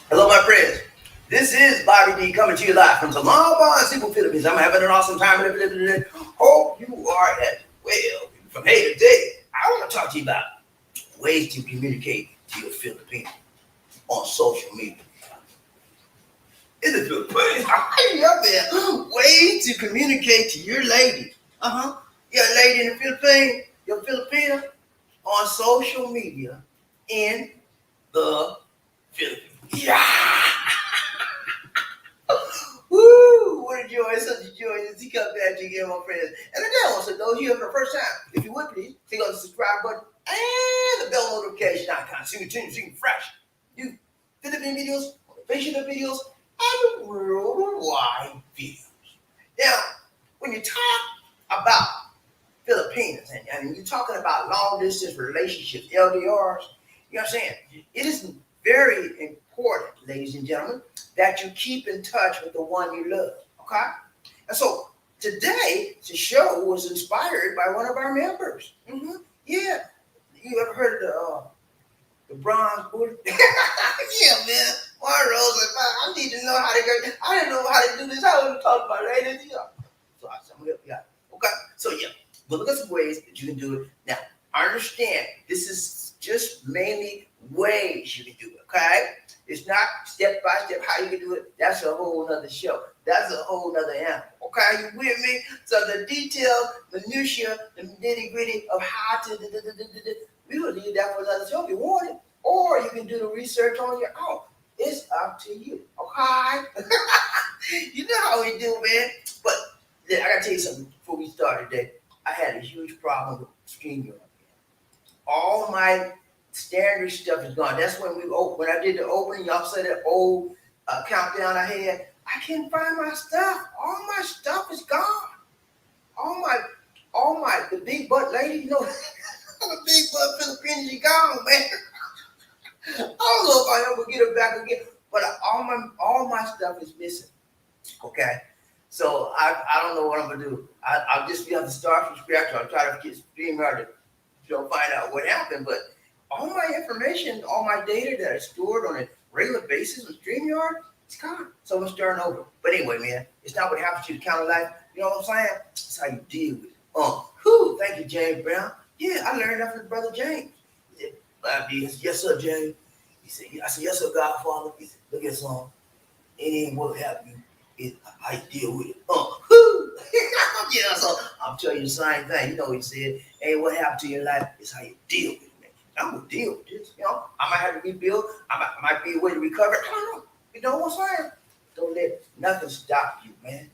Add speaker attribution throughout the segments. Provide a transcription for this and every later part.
Speaker 1: Hello, my friends. This is BobbieD coming to you live from Monroe, Philippines. I'm having an awesome time. Hope you are as well. From hey today, I want to talk to you about ways to communicate to your Filipino on social media. In the Philippines, yeah, man. Ways to communicate to your lady. Your lady in the Philippines, your Filipina on social media in the Philippines. Yeah. Woo! What a joy, such a joy to come back to again, my friends. And again, so those of you here for the first time, if you would please, click on the subscribe button and the bell notification icon. So you can see fresh new Philippine videos, motivational videos, and worldwide videos. Now, when you talk about Filipinos and you're talking about long distance relationships, LDRs, you know what I'm saying? It is very important, ladies and gentlemen, that you keep in touch with the one you love. Okay? And so today, the show was inspired by one of our members. Yeah. You ever heard of the bronze booty? Yeah, man. Monroe said, I need to know how to go. I didn't know how to do this. I was talking about it. So I said, I'm going to help you out. Okay? So, yeah. But look at some ways that you can do it. Now, understand, this is just mainly ways you can do it, okay? It's not step by step how you can do it. That's a whole nother show. That's a whole nother animal. Okay, you with me? So the details, the minutiae, the nitty gritty of how to we will leave that for another show if you want it. Or you can do the research on your own. It's up to you. Okay? You know how we do, man. But I gotta tell you something before we start today. I had a huge problem with StreamYard. All my standard stuff is gone. That's when I did the opening, y'all said that old countdown I had. I can't find my stuff. All my stuff is gone. The big butt lady, you know, the big butt Filipino, she gone, man. I don't know if I ever get her back again, but all my stuff is missing. Okay. So I don't know what I'm gonna do. I'll just be able to start from scratch. I'll try to get StreamYard to find out what happened. But all my information, all my data that I stored on a regular basis on StreamYard, it's gone. So I'm starting over. But anyway, man, it's not what happens to you to count life. You know what I'm saying? It's how you deal with it. Thank you, James Brown. Yeah, I learned that from Brother James. He said, yes, sir, James. He said, I said, yes, sir, Godfather. He said, look at this song. It ain't what happened. It's how you deal with it. Yeah, so I'm telling you the same thing. You know what he said. Ain't what happened to your life, it's how you deal with it, man. I'm gonna deal with this. You know, I might have to rebuild. Might be a way to recover. I don't know. You know what I'm saying? Don't let nothing stop you, man.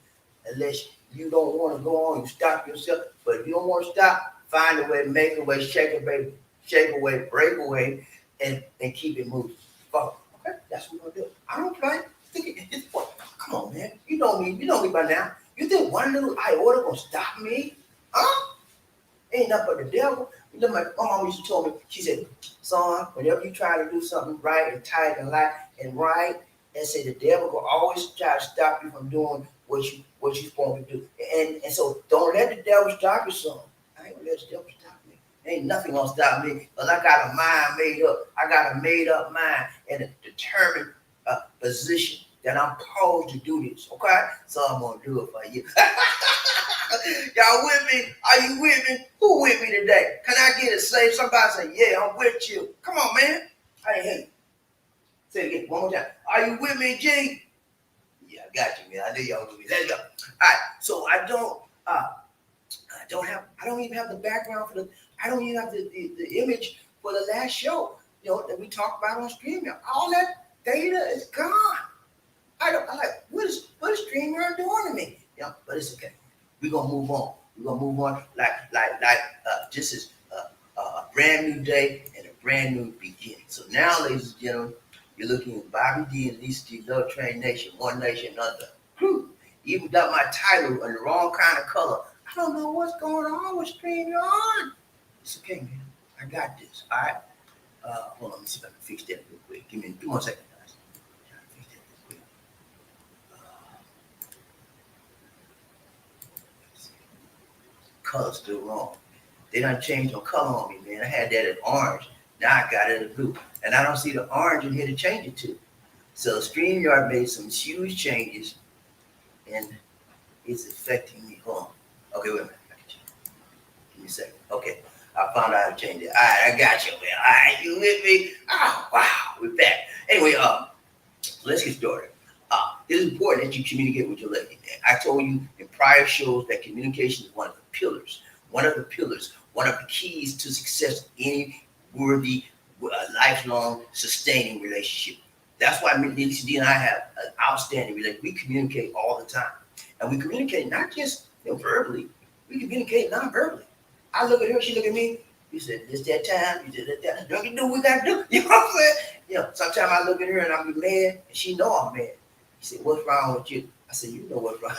Speaker 1: Unless you don't want to go on, you stop yourself. But if you don't want to stop, find a way, make a way, shake away, break away, and keep it moving. Fuck. Okay, that's what we're gonna do. I don't play. Come on, man. You know me by now. You think one little iota gonna stop me? Huh? Ain't nothing but the devil. You know, my mom used to tell me, she said, son, whenever you try to do something right and tight and light and right, and say the devil will always try to stop you from doing what you're supposed to do. And so don't let the devil stop you, son. I ain't gonna let the devil stop me. Ain't nothing gonna stop me because I got a mind made up. I got a made up mind and a determined position that I'm supposed to do this. Okay? So I'm gonna do it for you. Y'all with me? Are you with me? Who with me today? Can I get it saved? Somebody say, yeah, I'm with you. Come on, man. I ain't hate you. Say it again, one more time. Are you with me, G? Yeah, I got you, man. I knew y'all with me. Let's go. All right. So I don't even have the background for I don't even have the image for the last show, you know, that we talked about on StreamYard. All that data is gone. I'm like, what is StreamYard doing to me? Yeah, but it's okay. We're gonna move on. Like this is a brand new day and a brand new beginning. So now, ladies and gentlemen, you're looking at BobbieD and Deceit, Love Train Nation, One Nation Under. Even got my title in the wrong kind of color. I don't know what's going on with StreamYard. It's okay, man. I got this. All right. Hold on. Let me see if I can fix that real quick. Give me 1 second, guys. Try to fix that real quick. Color's still wrong. They done changed the color on me, man. I had that in orange. Now I got it in blue. And I don't see the orange in here to change it to. So StreamYard made some huge changes, and it's affecting me. Hold on. Okay, wait a minute. Give me a second. Okay, I found out how to change it. All right, I got you, man. All right, you with me? Oh, wow, we're back. Anyway, let's get started. It is important that you communicate with your lady. I told you in prior shows that communication is one of the pillars, one of the keys to success in any worthy, lifelong, sustaining relationship. That's why DCD and I have an outstanding relationship. We communicate all the time. And we communicate not just verbally, we communicate non-verbally. I look at her, she look at me. You said, this that time, you said that. Don't you do what we gotta do? You know what I'm saying? Sometimes I look at her and I'm mad, and she know I'm mad. He said, what's wrong with you? I said, you know what's wrong.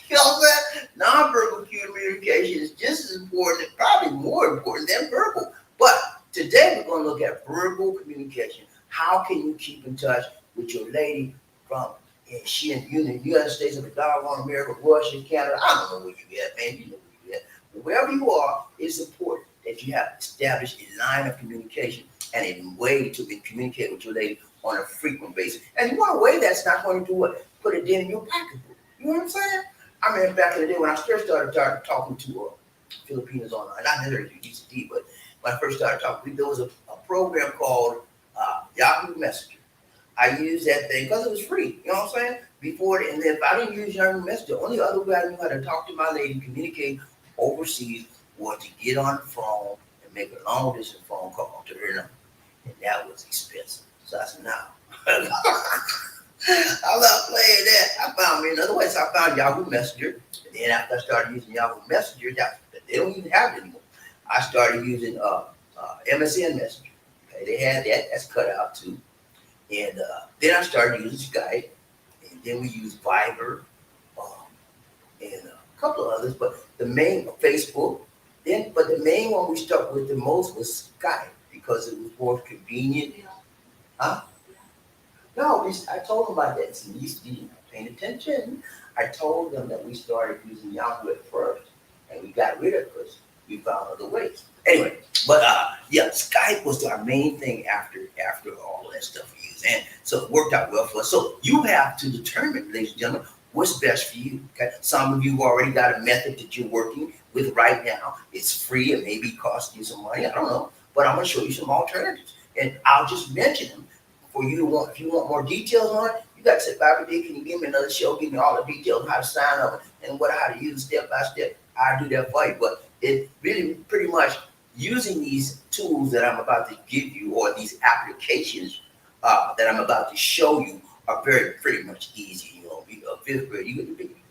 Speaker 1: You know what I'm saying? Nonverbal communication is just as important, probably more important than verbal. But today we're going to look at verbal communication. How can you keep in touch with your lady from she in the United States of the doggone America, Russia, Canada? I don't know where you at, man. You know where you at. But wherever you are, it's important that you have established a line of communication and a way to communicate with your lady on a frequent basis. And you want a way that's not going to do what? Put it in your pocketbook. You know what I'm saying? I mean, back in the day when I first started talking to Filipinos online, not necessarily to DCD, but when I first started talking, there was a program called Yahoo Messenger. I used that thing because it was free. You know what I'm saying? Before, and then if I didn't use Yahoo Messenger, the only other way I knew how to talk to my lady, communicate overseas, was to get on the phone and make a long distance phone call to her number. And that was expensive. So I said, no. I'm not playing that. I found me another way. So I found Yahoo Messenger. And then after I started using Yahoo Messenger, they don't even have it anymore. I started using MSN Messenger. Okay, they had that. That's cut out too. And then I started using Skype. And then we used Viber and a couple of others. But the main, Facebook. But the main one we stuck with the most was Skype because it was more convenient. Huh? No, I told them about that. See, you not paying attention. I told them that we started using Yahoo at first, and we got rid of it because we found other ways. Anyway, but Skype was our main thing after all that stuff we used, and so it worked out well for us. So you have to determine, ladies and gentlemen, what's best for you. Okay, some of you already got a method that you're working with right now. It's free. It maybe cost you some money. I don't know, but I'm going to show you some alternatives, and I'll just mention them. For you to want, if you want more details on it, you got to say, BobbieD, can you give me another show? Give me all the details on how to sign up and how to use step by step. I'll do that for you. But it really pretty much using these tools that I'm about to give you or these applications that I'm about to show you are pretty much easy. Fifth grade, you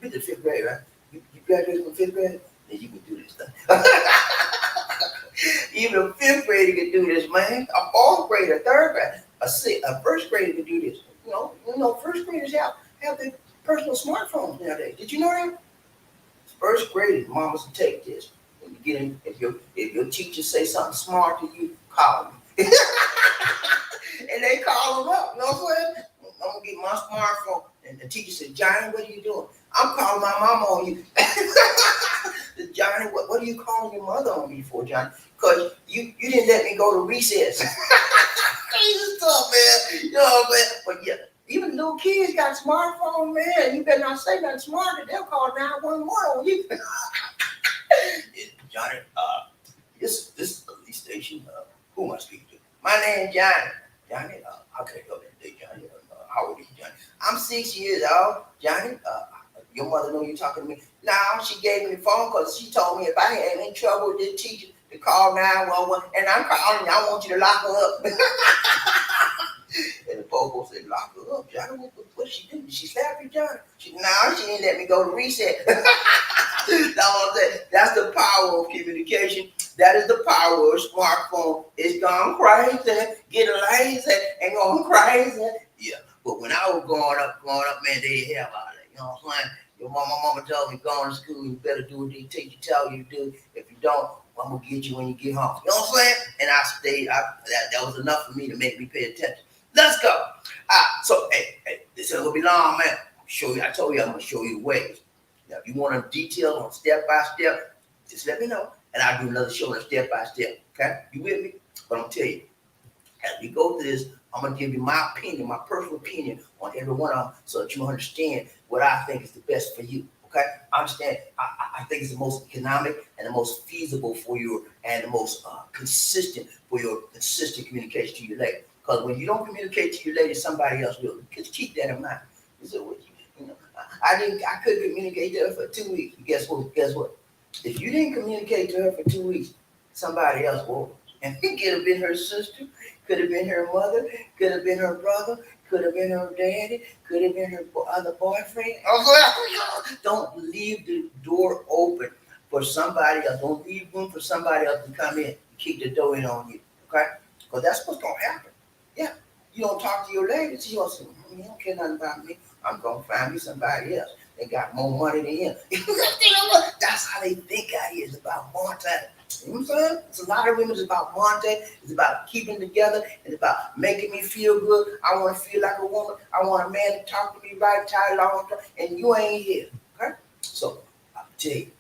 Speaker 1: get to fifth grade, right? You graduated from fifth grade, then you can do this thing. Even a fifth grader can do this, man. A fourth grader, third grader. A first grader can do this. First graders have their personal smartphones nowadays. Did you know that? First graders, mamas will take this. When you get in, if your teacher say something smart to you, call them. And they call them up. You know what I'm saying? I'm gonna get my smartphone. And the teacher said, Johnny, what are you doing? I'm calling my mama on you. Johnny, what are you calling your mother on me for, Johnny? Because you didn't let me go to recess. Crazy stuff, man. You know what I'm saying? But yeah, even little kids got smartphones, man. You better not say nothing smarter. They'll call 911 on you. Johnny, this is the police station. Who am I speaking to? My name's Johnny. Johnny, okay, go ahead, Johnny. How old are you, Johnny? I'm 6 years old. Johnny, your mother know you talking to me? No, she gave me the phone because she told me if I had any trouble with this teacher to call 911, and I'm calling you, I want you to lock her up. And the popo said, lock her up, Johnny. What did she do? Did she slap you, Johnny? She didn't let me go to reset. That's the power of communication. That is the power of smartphone. It's gone crazy. Get a lazy and going crazy. Yeah. But when I was growing up, man, they didn't have all that. You know what I'm saying? Your mama told me, going to school, you better do what the teacher tell you to do. If you don't, I'm going to get you when you get home. You know what I'm saying? And I stayed. That was enough for me to make me pay attention. Let's go. So, hey, this ain't going to be long, man. I told you I'm going to show you the ways. Now, if you want a detail on step by step, just let me know. And I'll do another show on step by step. Okay? You with me? But I'm going to tell you, as we go through this, I'm gonna give you my opinion, my personal opinion on every one of them, so that you understand what I think is the best for you. Okay, I understand. I think it's the most economic and the most feasible for you, and the most consistent for your consistent communication to your lady. Because when you don't communicate to your lady, somebody else will. Just keep that in mind. So, I couldn't communicate to her for 2 weeks. Guess what? Guess what? If you didn't communicate to her for 2 weeks, somebody else will. And it could have been her sister, could have been her mother, could have been her brother, could have been her daddy, could have been her other boyfriend. Don't leave the door open for somebody else. Don't leave room for somebody else to come in. Keep the door in on you, okay? Because that's what's going to happen. Yeah. You don't talk to your lady, she gonna say, you don't care nothing about me. I'm gonna find me somebody else. They got more money than him. That's how they think out here. It's about Monte. You know what I'm saying? It's a lot of women. It's about Monte. It's about keeping together. It's about making me feel good. I want to feel like a woman. I want a man to talk to me right, tight, long time. And you ain't here. Okay? So I'll tell you,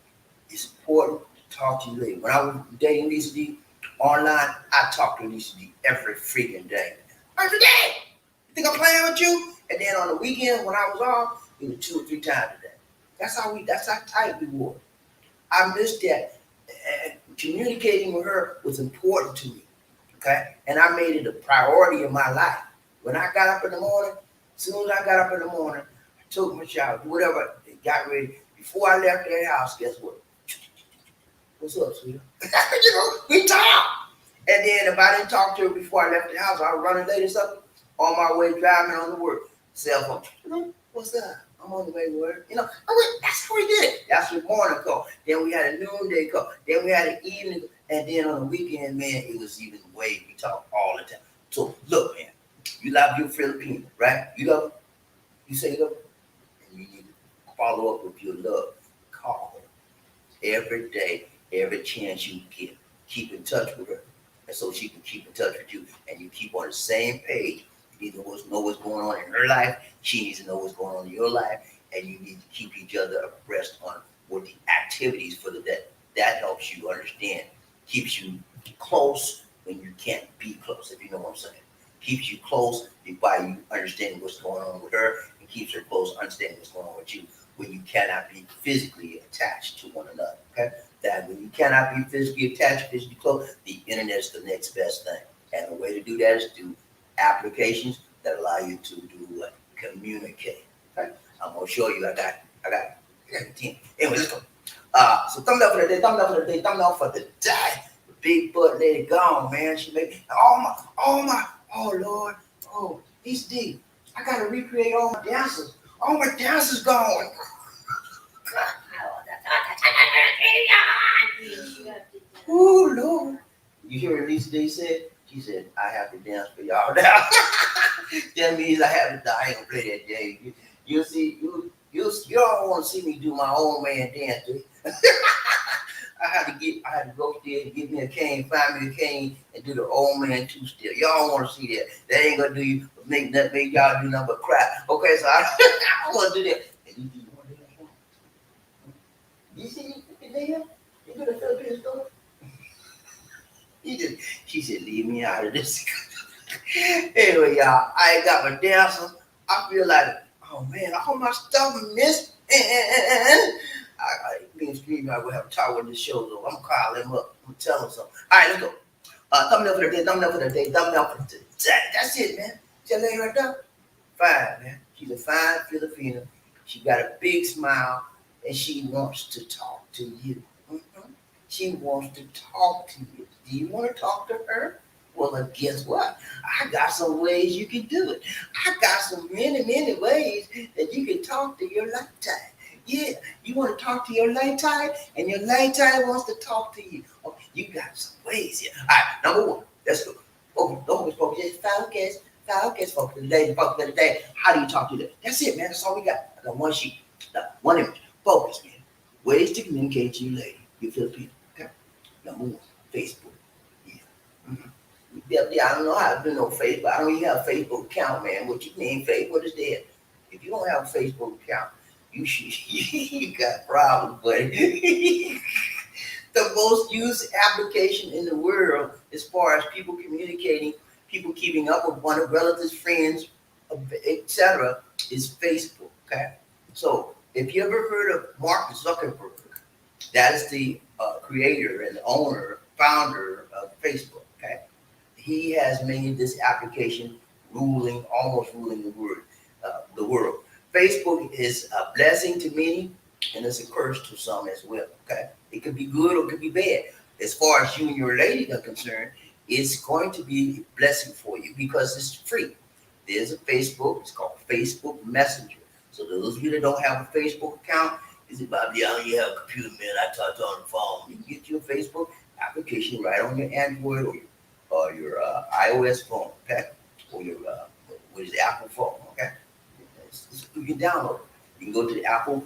Speaker 1: it's important to talk to you later. When I was dating Lisa D online, I talked to Lisa D every freaking day. Every day. You think I'm playing with you? And then on the weekend when I was off, it was 2 or 3 times a day. That's how tight we were. I missed that. And communicating with her was important to me. Okay? And I made it a priority in my life. When I got up in the morning, as soon as I got up in the morning, I took my shower, whatever, got ready. Before I left that house, guess what? What's up, sweetheart? We talked. And then if I didn't talk to her before I left the house, I was running late or something, on my way driving on the work. Cell phone. What's up? I'm on the way to work. That's how we did it. That's the morning call. Then we had a noonday call. Then we had an evening. And then on the weekend, man, it was even way we talk all the time. So look, man, you love your Filipina, right? You love her. You say you love her. And you need to follow up with your love. Call her every day, every chance you get. Keep in touch with her. And so she can keep in touch with you. And you keep on the same page. You need to know what's going on in her life. She needs to know what's going on in your life. And you need to keep each other abreast on what the activities for the day. That helps you understand. Keeps you close when you can't be close, if you know what I'm saying. Keeps you close by you understanding what's going on with her, and keeps her close understanding what's going on with you when you cannot be physically attached to one another. Okay? That when you cannot be physically attached, physically close, the internet is the next best thing. And the way to do that is through applications that allow you to do what? Communicate. Okay? I'm gonna show you. I got 10. Anyway, let's go. So thumbs up for the day, thumbs up for the day, thumbs up for the day. The big butt lady gone, man. She made oh Lord, Lisa D. I gotta recreate all my dances. All my dances gone. Oh Lord. You hear what Lisa D said? She said, I have to dance for y'all now. That means I have to, I ain't gonna play that game. You see, you don't want to see me do my own man dance, do you? I had to go there and get me a cane, find me a cane, and do the old man two-step. Y'all don't want to see that. That ain't gonna do you, make y'all do nothing but crap. Okay, so I want to do that. And you want to do that? You see you there? You do the Philippine story? She said, leave me out of this. Anyway, y'all, I ain't got my dancer. I feel like, oh man, all my stuff missed. I being screaming, I will have a talk with this show, though. I'm gonna call him up. I'm gonna tell him something. All right, let's go. Thumbnail for the day, thumbnail for the day, thumbnail for the day. That's it, man. See that lady right there? Fine, man. She's a fine Filipina. She got a big smile, and she wants to talk to you. She wants to talk to you. Do you want to talk to her? Well, then guess what? I got some ways you can do it. I got some many ways that you can talk to your lifetime. Yeah, you want to talk to your lifetime, and your lifetime wants to talk to you. Oh, you got some ways here. All right, number one, let's go. Focus, focus, the day. How do you talk to them? That's it, man. That's all we got. I got one sheet, one image. Focus, man. Ways to communicate to your lady, your Filipino. Okay. Number one, Facebook. Yeah. Yeah, I don't know how to do no Facebook. I don't even have a Facebook account, man. What you mean, Facebook is dead. If you don't have a Facebook account, you got problems, buddy. The most used application in the world as far as people communicating people keeping up with one of relatives, friends, etc., is Facebook. Okay, so if you ever heard of Mark Zuckerberg, that is the creator and owner, founder of Facebook. Okay, he has made this application almost ruling the world. Facebook is a blessing to many, and it's a curse to some as well. Okay, it could be good or it could be bad. As far as you and your lady are concerned, it's going to be a blessing for you because it's free. There's a Facebook. It's called Facebook Messenger. So those of you that don't have a Facebook account, is it about the you have a computer, man? I talked on the phone. You can get your Facebook application right on your Android or your iOS phone, okay, or your what is Apple phone, okay. You can download it. You can go to the Apple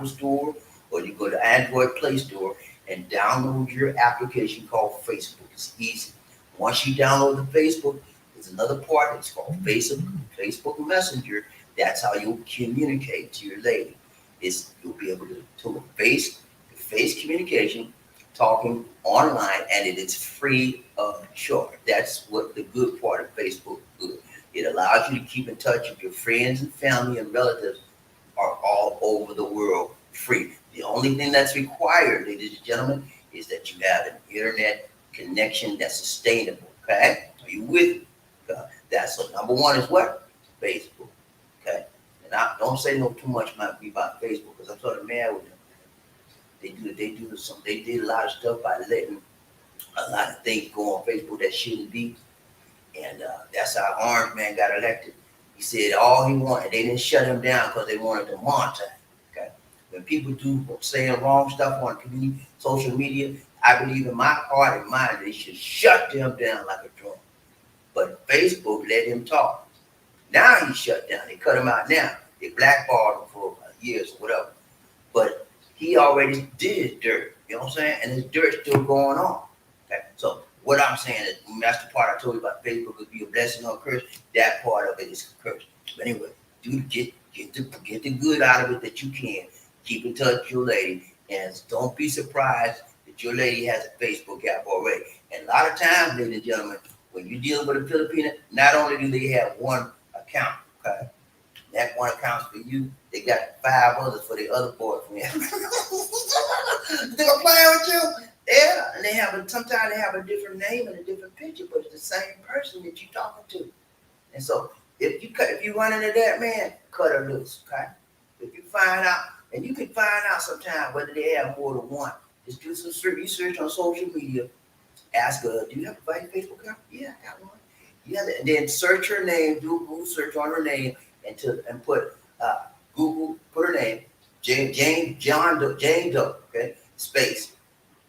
Speaker 1: Store, or you go to Android Play Store and download your application called Facebook. It's easy. Once you download the Facebook, there's another part. It's called Facebook Messenger. That's how you'll communicate to your lady. You'll be able to face-to-face communication, talking online, and it is free of charge. That's what the good part of Facebook is. It allows you to keep in touch with your friends and family and relatives are all over the world free. The only thing that's required, ladies and gentlemen, is that you have an internet connection that's sustainable. Okay? Are you with me? That's so number one is what? Facebook. Okay? And I don't say no too much about Facebook because I'm sort of mad with them. They did a lot of stuff by letting a lot of things go on Facebook that shouldn't be. And that's how Orange Man got elected. He said all he wanted. They didn't shut him down because they wanted to monetize. Okay, when people do saying wrong stuff on social media, I believe in my heart and mind they should shut them down like a drum. But Facebook let him talk. Now he's shut down. They cut him out now. They blackballed him for years or whatever. But he already did his dirt. You know what I'm saying? And his dirt's still going on. Okay, so what I'm saying is, that's the part I told you about Facebook could be a blessing or a curse. That part of it is a curse. But anyway, get the good out of it that you can. Keep in touch with your lady, and don't be surprised that your lady has a Facebook app already. And a lot of times, ladies and gentlemen, when you're dealing with a Filipina, not only do they have one account, okay, that one account's for you. They got 5 others for the other boyfriend. They gonna play with you. Yeah, and sometimes they have a different name and a different picture, but it's the same person that you're talking to. And so if you run into that, man, cut her loose, okay? If you find out, and you can find out sometimes whether they have more than one. Just do some research on social media. Ask her, do you have a Facebook account? Yeah, I got one. Yeah, and then search her name, do a Google search on her name, and put Google, put her name, Jane Doe, okay? Space.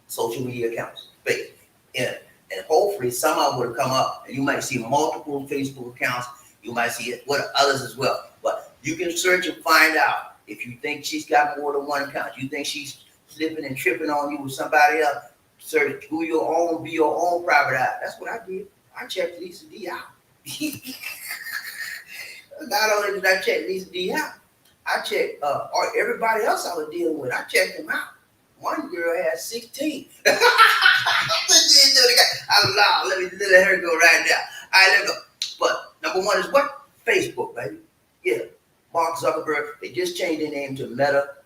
Speaker 1: Social media accounts, space. And hopefully some of them will come up, and you might see multiple Facebook accounts. You might see others as well. But you can search and find out if you think she's got more than one account. You think she's slipping and tripping on you with somebody else. Search be your own private eye. That's what I did. I checked Lisa D out. Not only did I check Lisa D out, I checked everybody else I was dealing with. I checked them out. One girl had 16. Let her go right now. All right, let me go. But number one is what? Facebook, baby. Yeah. Mark Zuckerberg, they just changed their name to Meta,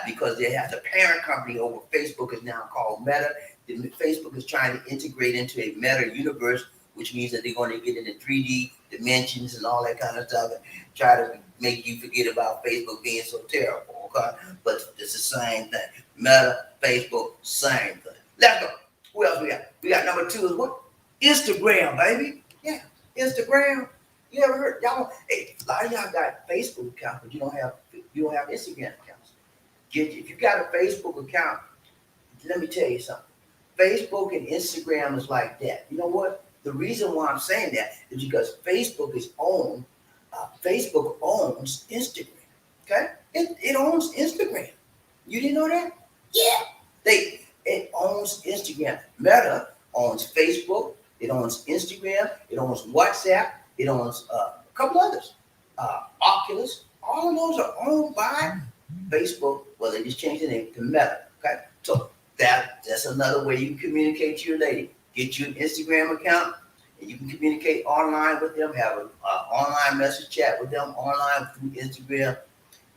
Speaker 1: because they have the parent company over Facebook is now called Meta. Facebook is trying to integrate into a Meta universe, which means that they're going to get into 3D dimensions and all that kind of stuff and try to make you forget about Facebook being so terrible, okay? But it's the same thing. Meta, Facebook, same thing. Let's go. Who else we got? We got number 2 is what? Instagram, baby. Yeah, Instagram. You ever heard? Y'all, hey, a lot of y'all got Facebook accounts, but you don't have Instagram accounts. If you got a Facebook account, let me tell you something. Facebook and Instagram is like that. You know what? The reason why I'm saying that is because Facebook owns Instagram. Okay? It owns Instagram. You didn't know that? Yeah. It owns Instagram. Meta owns Facebook. It owns Instagram. It owns WhatsApp. It owns a couple others. Oculus. All of those are owned by Facebook. Well, they just changed the name to Meta. Okay? So that's another way you communicate to your lady. get you an Instagram account, and you can communicate online with them, have an online message chat with them online through Instagram.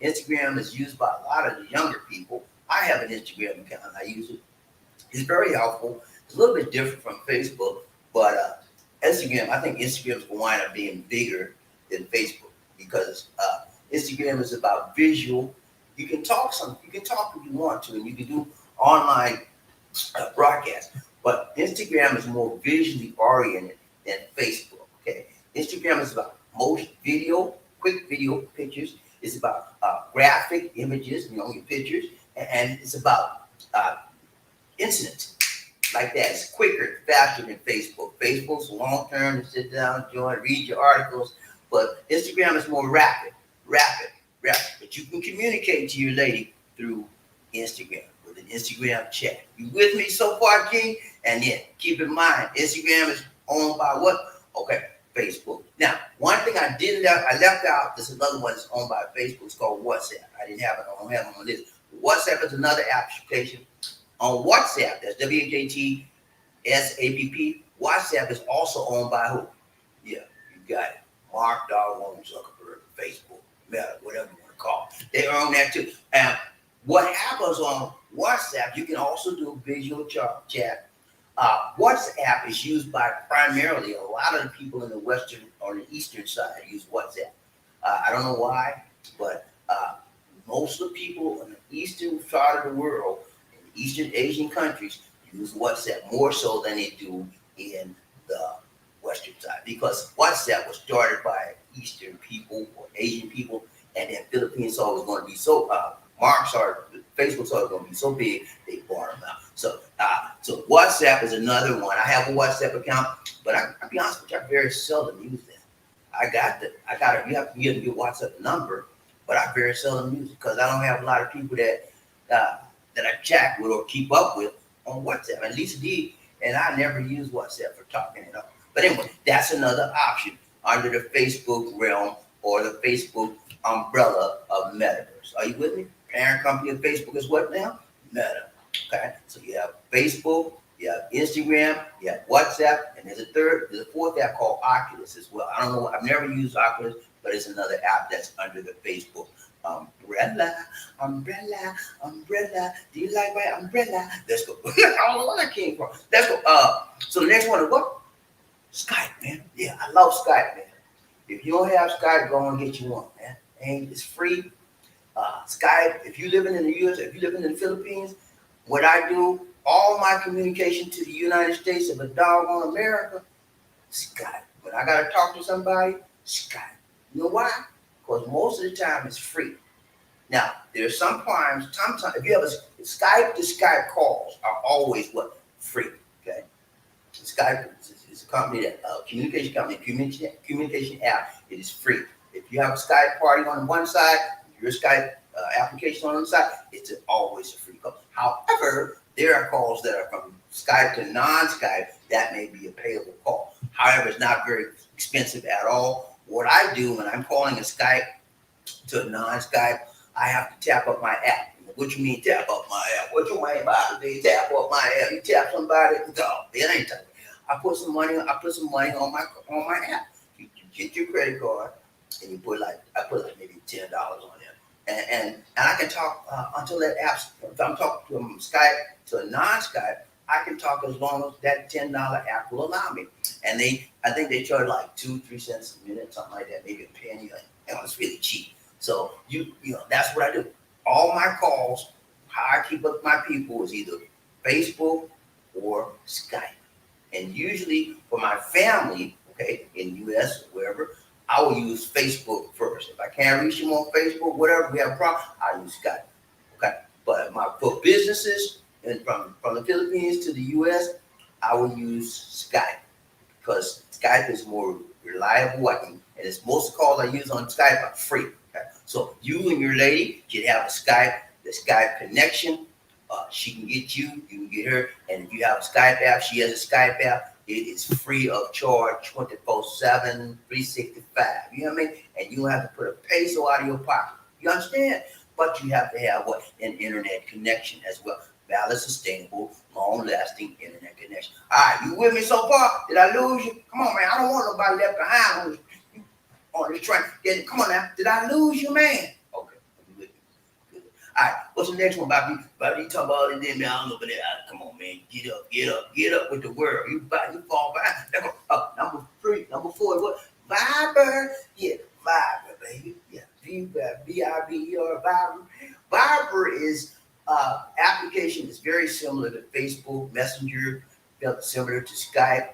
Speaker 1: Instagram is used by a lot of the younger people. I have an Instagram account. I use it. It's very helpful. It's a little bit different from Facebook, but Instagram, I think Instagram is going to wind up being bigger than Facebook because Instagram is about visual. You can talk if you want to, and you can do online broadcast. But Instagram is more visually oriented than Facebook. Okay, Instagram is about motion video, quick video pictures. It's about graphic images, your pictures, and it's about incidents like that. It's quicker, faster than Facebook. Facebook's long term to sit down, join, read your articles, but Instagram is more rapid. But you can communicate to your lady through Instagram with an Instagram chat. You with me so far, King? And then keep in mind, Instagram is owned by what? Okay, Facebook. Now, one thing I left out. There's another one that's owned by Facebook. It's called WhatsApp. I don't have it on this. WhatsApp is another application. On WhatsApp, that's WHATSAPP. WhatsApp is also owned by who? Yeah, you got it. Mark Zuckerberg, Facebook, Meta, whatever you want to call it. They own that too. And what happens on WhatsApp, you can also do visual chat. WhatsApp is used by primarily a lot of the people in the western or the eastern side use WhatsApp. I don't know why, but most of the people in the eastern side of the world, in Eastern Asian countries, use WhatsApp more so than they do in the western side, because WhatsApp was started by Eastern people or Asian people, and then Philippines saw it was going to be so Facebook saw it was going to be so big, they bought them out. So WhatsApp is another one. I have a WhatsApp account, but I'll be honest with you, I very seldom use that. You have to give your WhatsApp number, but I very seldom use it because I don't have a lot of people that I chat with or keep up with on WhatsApp. At least D and I never use WhatsApp for talking at all. But anyway, that's another option under the Facebook realm or the Facebook umbrella of metaverse. Are you with me? Parent company of Facebook is what now? Meta. Okay, so you have Facebook, you have Instagram, you have WhatsApp, and there's a fourth app called Oculus as well. I don't know, I've never used Oculus, but it's another app that's under the Facebook umbrella. Do you like my umbrella? Let's go. I don't know where that came from. Let's go. So the next one is what? Skype, man. Yeah, I love Skype, man. If you don't have Skype, go and get you one, man. And it's free. Skype, if you're living in the US, if you're living in the Philippines, what I do, all my communication to the United States of a doggone America, Skype. When I got to talk to somebody, Skype. You know why? Because most of the time it's free. Now, there's sometimes if you have a Skype to Skype calls are always what? Free, okay? Skype is a company communication communication app. It is free. If you have a Skype party on one side, your Skype application on the side, it's always a free call. However, there are calls that are from Skype to non-Skype that may be a payable call. However, it's not very expensive at all. What I do when I'm calling a Skype to a non-Skype, I have to tap up my app. What you mean tap up my app? What you mean by tap up my app? You tap somebody? No, it ain't tapping. I put some money on my app. You get your credit card and you put I put maybe $10 on there. And I can talk until that app. If I'm talking from Skype to a non-Skype, I can talk as long as that $10 app will allow me. And I think they charge like 2-3 cents a minute, something like that, maybe a penny. It's really cheap. So you know that's what I do. All my calls, how I keep up with my people is either Facebook or Skype. And usually for my family, okay, in the US or wherever, I will use Facebook first. If I can't reach them on Facebook, whatever, we have a problem, I use Skype. Okay. But for businesses and from the Philippines to the US, I will use Skype because Skype is more reliable. And it's most of the calls I use on Skype are free. Okay? So you and your lady should have the Skype connection. She can get you can get her. And if you have a Skype app, she has a Skype app. It is free of charge, 24/7, 365. You know what I mean? And you don't have to put a peso out of your pocket. You understand? But you have to have an internet connection as well. valid, sustainable, long-lasting internet connection. All right, you with me so far? Did I lose you? Come on, man. I don't want nobody left behind on this train. Come on now. Did I lose you, man? Okay. You with me? Good. All right. What's the next one, Bobby? Bobby, you talk about it then, man. I don't know, but come on, man. Get up with the world. You fall behind. Number 3, number 4 is what? Viber. Yeah, Viber, baby. Yeah, Viber. Viber is application is very similar to Facebook Messenger, similar to Skype,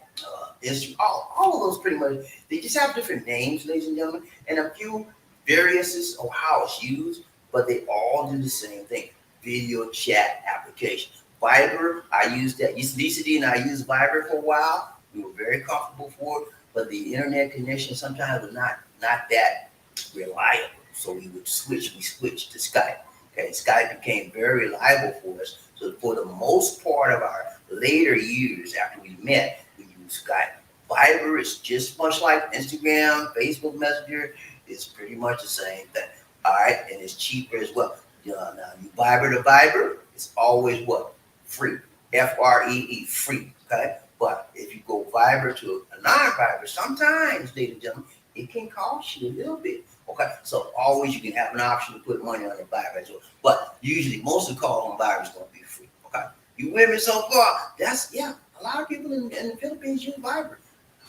Speaker 1: Instagram. All of those pretty much. They just have different names, ladies and gentlemen, and a few variances of how it's used, but they all do the same thing. Video chat application. Viber, I used that. Lisa D and I used Viber for a while. We were very comfortable for it, but the internet connection sometimes was not that reliable. So we switched to Skype. Okay, Skype became very reliable for us. So for the most part of our later years after we met, we used Skype. Viber is just much like Instagram, Facebook Messenger. It's pretty much the same thing. All right, and it's cheaper as well. Now you Viber to Viber, it's always what? Free. Free, free. Okay, but if you go Viber to a non-Viber, sometimes, ladies and gentlemen, it can cost you a little bit. Okay, so always you can have an option to put money on the Viber as well. But usually most of the calls on Viber is going to be free. Okay, you with me so far? That's a lot of people in the Philippines use Viber.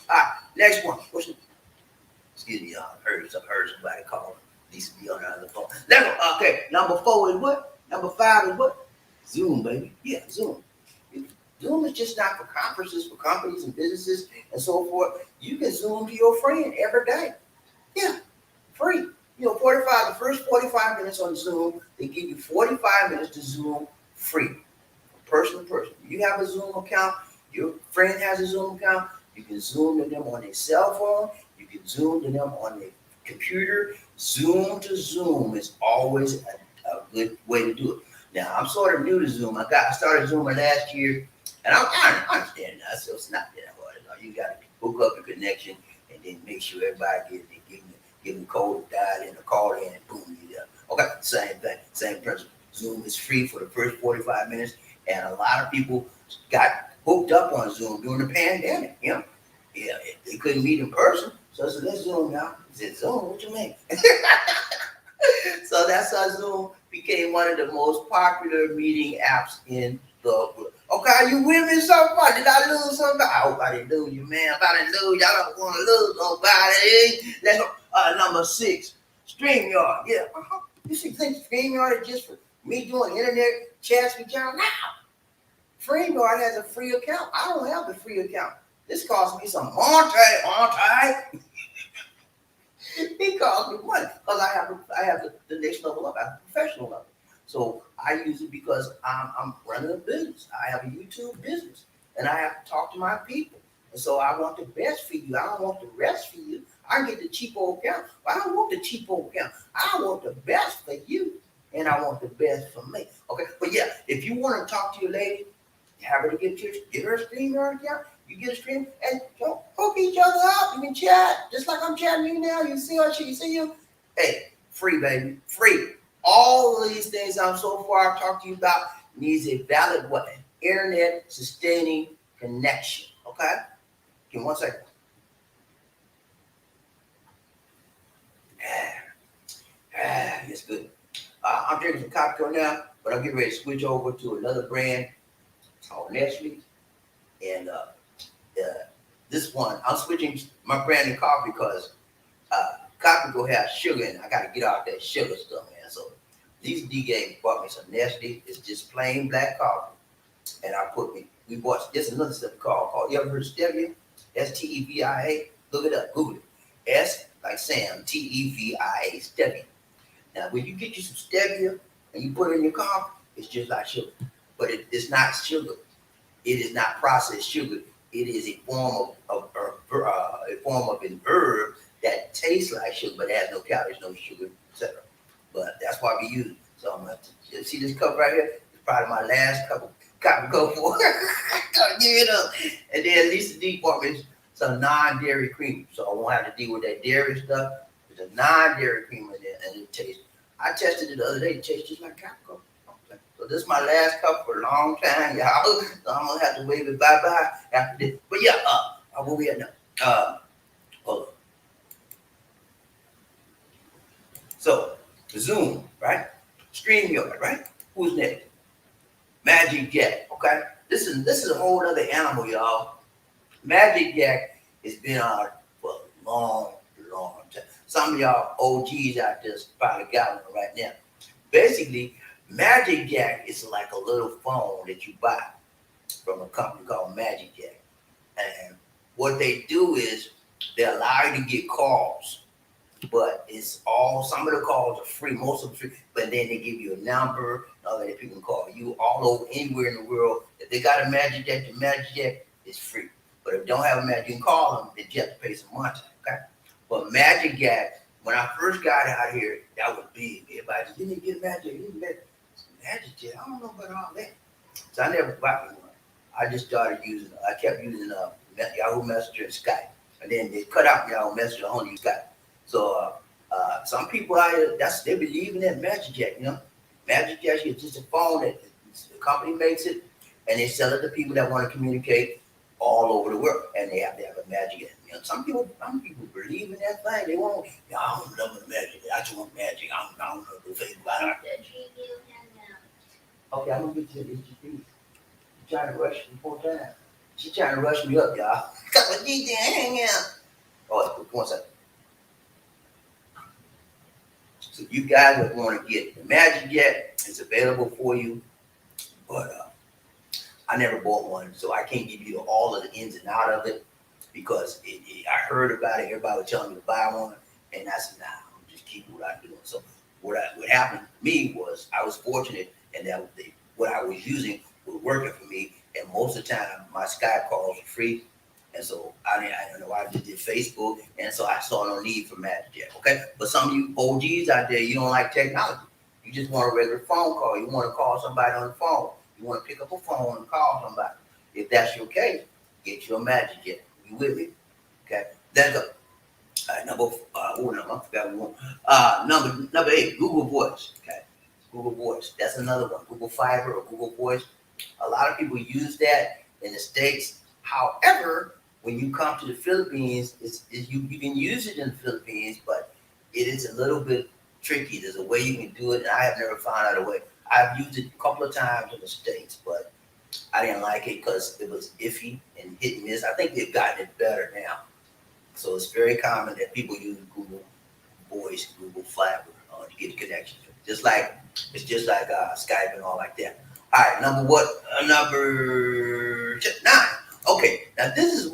Speaker 1: All right, next one. Excuse me, y'all. I heard somebody call. Needs to be on the other phone. Okay, number 4 is what? Number 5 is what? Zoom, baby. Yeah, Zoom. Zoom is just not for conferences, for companies and businesses and so forth. You can Zoom to your friend every day. Yeah, free. The first 45 minutes on Zoom, they give you 45 minutes to Zoom free, person to person. You have a Zoom account, your friend has a Zoom account, you can Zoom to them on their cell phone, you can Zoom to them on their computer. Zoom to Zoom is always a good way to do it. Now, I'm sort of new to Zoom. I started Zooming last year, and I understand now, so it's not that hard. You got to hook up your connection and then make sure everybody give them code, dial in, or call in, and boom, you there. Okay, same thing, same principle. Zoom is free for the first 45 minutes, and a lot of people got hooked up on Zoom during the pandemic. They couldn't meet in person, so I said, let's Zoom now. I said, Zoom, what you mean? So that's how Zoom became one of the most popular meeting apps in the world. Okay, you with me so far? Did I lose somebody? I hope I didn't lose you, man. If I didn't lose, y'all don't want to lose nobody. Let's go. Number 6, StreamYard. Yeah. You should think StreamYard is just for me doing internet chats with y'all now. StreamYard has a free account. I don't have the free account. This costs me some money. It costs me money because I have the next level up. I have the professional level. So I use it because I'm running a business. I have a YouTube business, and I have to talk to my people. And so I want the best for you. I don't want the rest for you. I get the cheapo account. But I don't want the cheapo account. I want the best for you, and I want the best for me. Okay, but yeah, if you want to talk to your lady, have her to get her a StreamYard account. You get a stream and hook each other up. You can chat just like I'm chatting you now. You see her, she see you. Hey, free, baby, free. All of these things I've talked to you about needs a valid what? Internet sustaining connection. Okay? Give me 1 second. It's good. I'm drinking some cocktail now, but I'm getting ready to switch over to another brand called Nestle. And this one, I'm switching my brand of coffee because coffee go have sugar in it. I got to get out that sugar stuff, man. So these DJs bought me some Nestle. It's just plain black coffee. And we bought just another stuff called, you ever heard of stevia? Stevia. Look it up, Google it. S like Sam, Tevia, stevia. Now, when you get you some stevia and you put it in your coffee, it's just like sugar. But it's not sugar. It is not processed sugar. It is a form of an herb that tastes like sugar, but has no calories, no sugar, etc. But that's why we use it. So I'm going to see this cup right here. It's probably my last cup of coffee go for. Gotta give it up. And then Lisa D bought me some non-dairy cream, so I won't have to deal with that dairy stuff. There's a non-dairy cream in there, and it tastes. I tested it the other day. It tastes just like coffee. Okay. So this is my last cup for a long time, y'all. So I'm gonna have to wave it bye-bye after this. But yeah, where we at now? Hold on. So Zoom, right? StreamYard, right? Who's next? Magic Jack, okay? This is a whole other animal, y'all. Magic Jack has been on for a long, long time. Some of y'all OGs out there probably got one right now. Basically, Magic Jack is like a little phone that you buy from a company called Magic Jack. And what they do is they allow you to get calls, but it's all, some of the calls are free, most of them free, but then they give you a number, that people can call you all over anywhere in the world. If they got a Magic Jack, the Magic Jack is free. But if they don't have a Magic, you can call them, then you have to pay some money, okay? But Magic Jack, when I first got out here, that was big. Everybody just, you need to get a Magic, you need to get Magic Jack. I don't know about all that. So I never bought me one. I just started using, I kept using Yahoo Messenger and Skype. And then they cut out Yahoo Messenger, I only use Skype. So some people out here, they believe in that Magic Jack, you know. Magic Jack is just a phone that the company makes it, and they sell it to people that want to communicate all over the world, and they have to have a Magic Jack. You know, some people believe in that thing. They want, I don't love the Magic. I just want Magic. I don't know the thing about it. Okay, I'm gonna get to the HGP. She's trying to rush me 4 times. She's trying to rush me up, y'all. Couple of these hang out. Oh, 1 second. So you guys would want to get the Magic Jack. It's available for you, but I never bought one, so I can't give you all of the ins and out of it because I heard about it. Everybody was telling me to buy one, and I said, nah, I'm just keep what I'm doing. So what happened to me was I was fortunate, and that what I was using was working for me, and most of the time my Skype calls were free. And so I don't know, I just did Facebook, and so I saw no need for Magic Jack, okay? But some of you OGs out there, you don't like technology. You just want a regular phone call. You want to call somebody on the phone. You want to pick up a phone and call somebody. If that's your case, get your Magic Jack. You with me? Okay, let's go. All right, I forgot one. Number 8, Google Voice, okay? Google Voice, that's another one. Google Fiber or Google Voice. A lot of people use that in the States. However, when you come to the Philippines, you can use it in the Philippines, but it is a little bit tricky. There's a way you can do it, and I have never found out a way. I've used it a couple of times in the States, but I didn't like it because it was iffy and hit and miss. I think they've gotten it better now. So it's very common that people use Google Voice, Google Fiber to get the connection. It's just like Skype and all like that. All right, number 9. Okay, now this is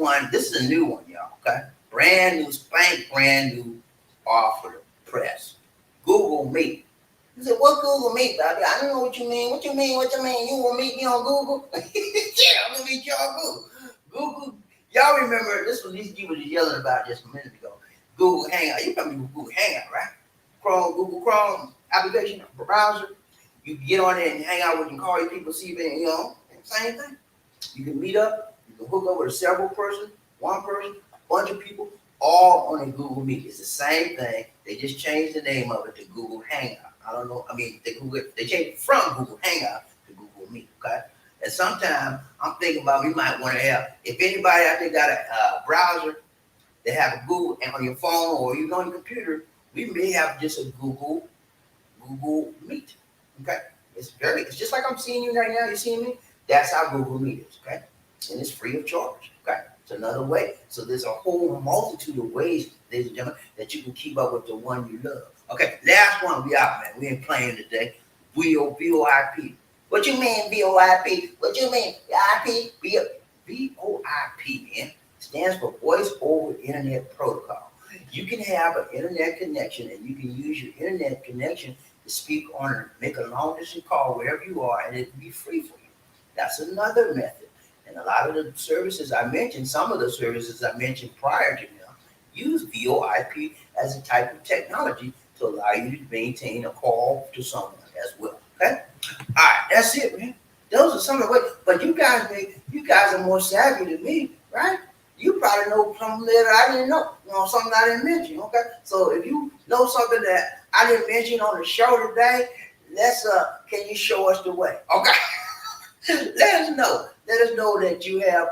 Speaker 1: a new one, y'all, okay? Brand new offer to press. Google Meet. You said, what Google Meet, Bobby? I don't know what you mean. What you mean? You want to meet me on Google? Yeah, I'm going to meet you on Google. Google, y'all remember, this was these people were yelling about just a minute ago. Google Hangout. You remember Google Hangout, right? Google Chrome application, browser. You get on there and hang out with and call your people, see them, same thing. You can meet up. You can hook up with several person, one person, a bunch of people, all on a Google Meet. It's the same thing. They just changed the name of it to Google Hangout. I don't know. I mean, they changed it from Google Hangout to Google Meet. Okay. And sometimes I'm thinking about we might want to have, if anybody out there got a browser that have a Google on your phone or even on your computer, we may have just a Google Meet. Okay. It's just like I'm seeing you right now. You seeing me? That's how Google Meet is. Okay. And it's free of charge. Okay. It's another way. So there's a whole multitude of ways, ladies and gentlemen, that you can keep up with the one you love. Okay, last one, we out, man. We ain't playing today. VoIP. What you mean, VoIP? What you mean, VIP? VoIP, man, stands for Voice over Internet Protocol. You can have an internet connection, and you can use your internet connection to speak on or make a long distance call wherever you are, and it will be free for you. That's another method. And a lot of the services I mentioned, some of the services I mentioned prior to now, use VoIP as a type of technology to allow you to maintain a call to someone as well. Okay? All right, that's it, man. Those are some of the ways. But you guys are more savvy than me, right? You probably know something that I didn't know. Something I didn't mention. Okay? So if you know something that I didn't mention on the show today, let's can you show us the way? Okay. Let us know. Let us know that you have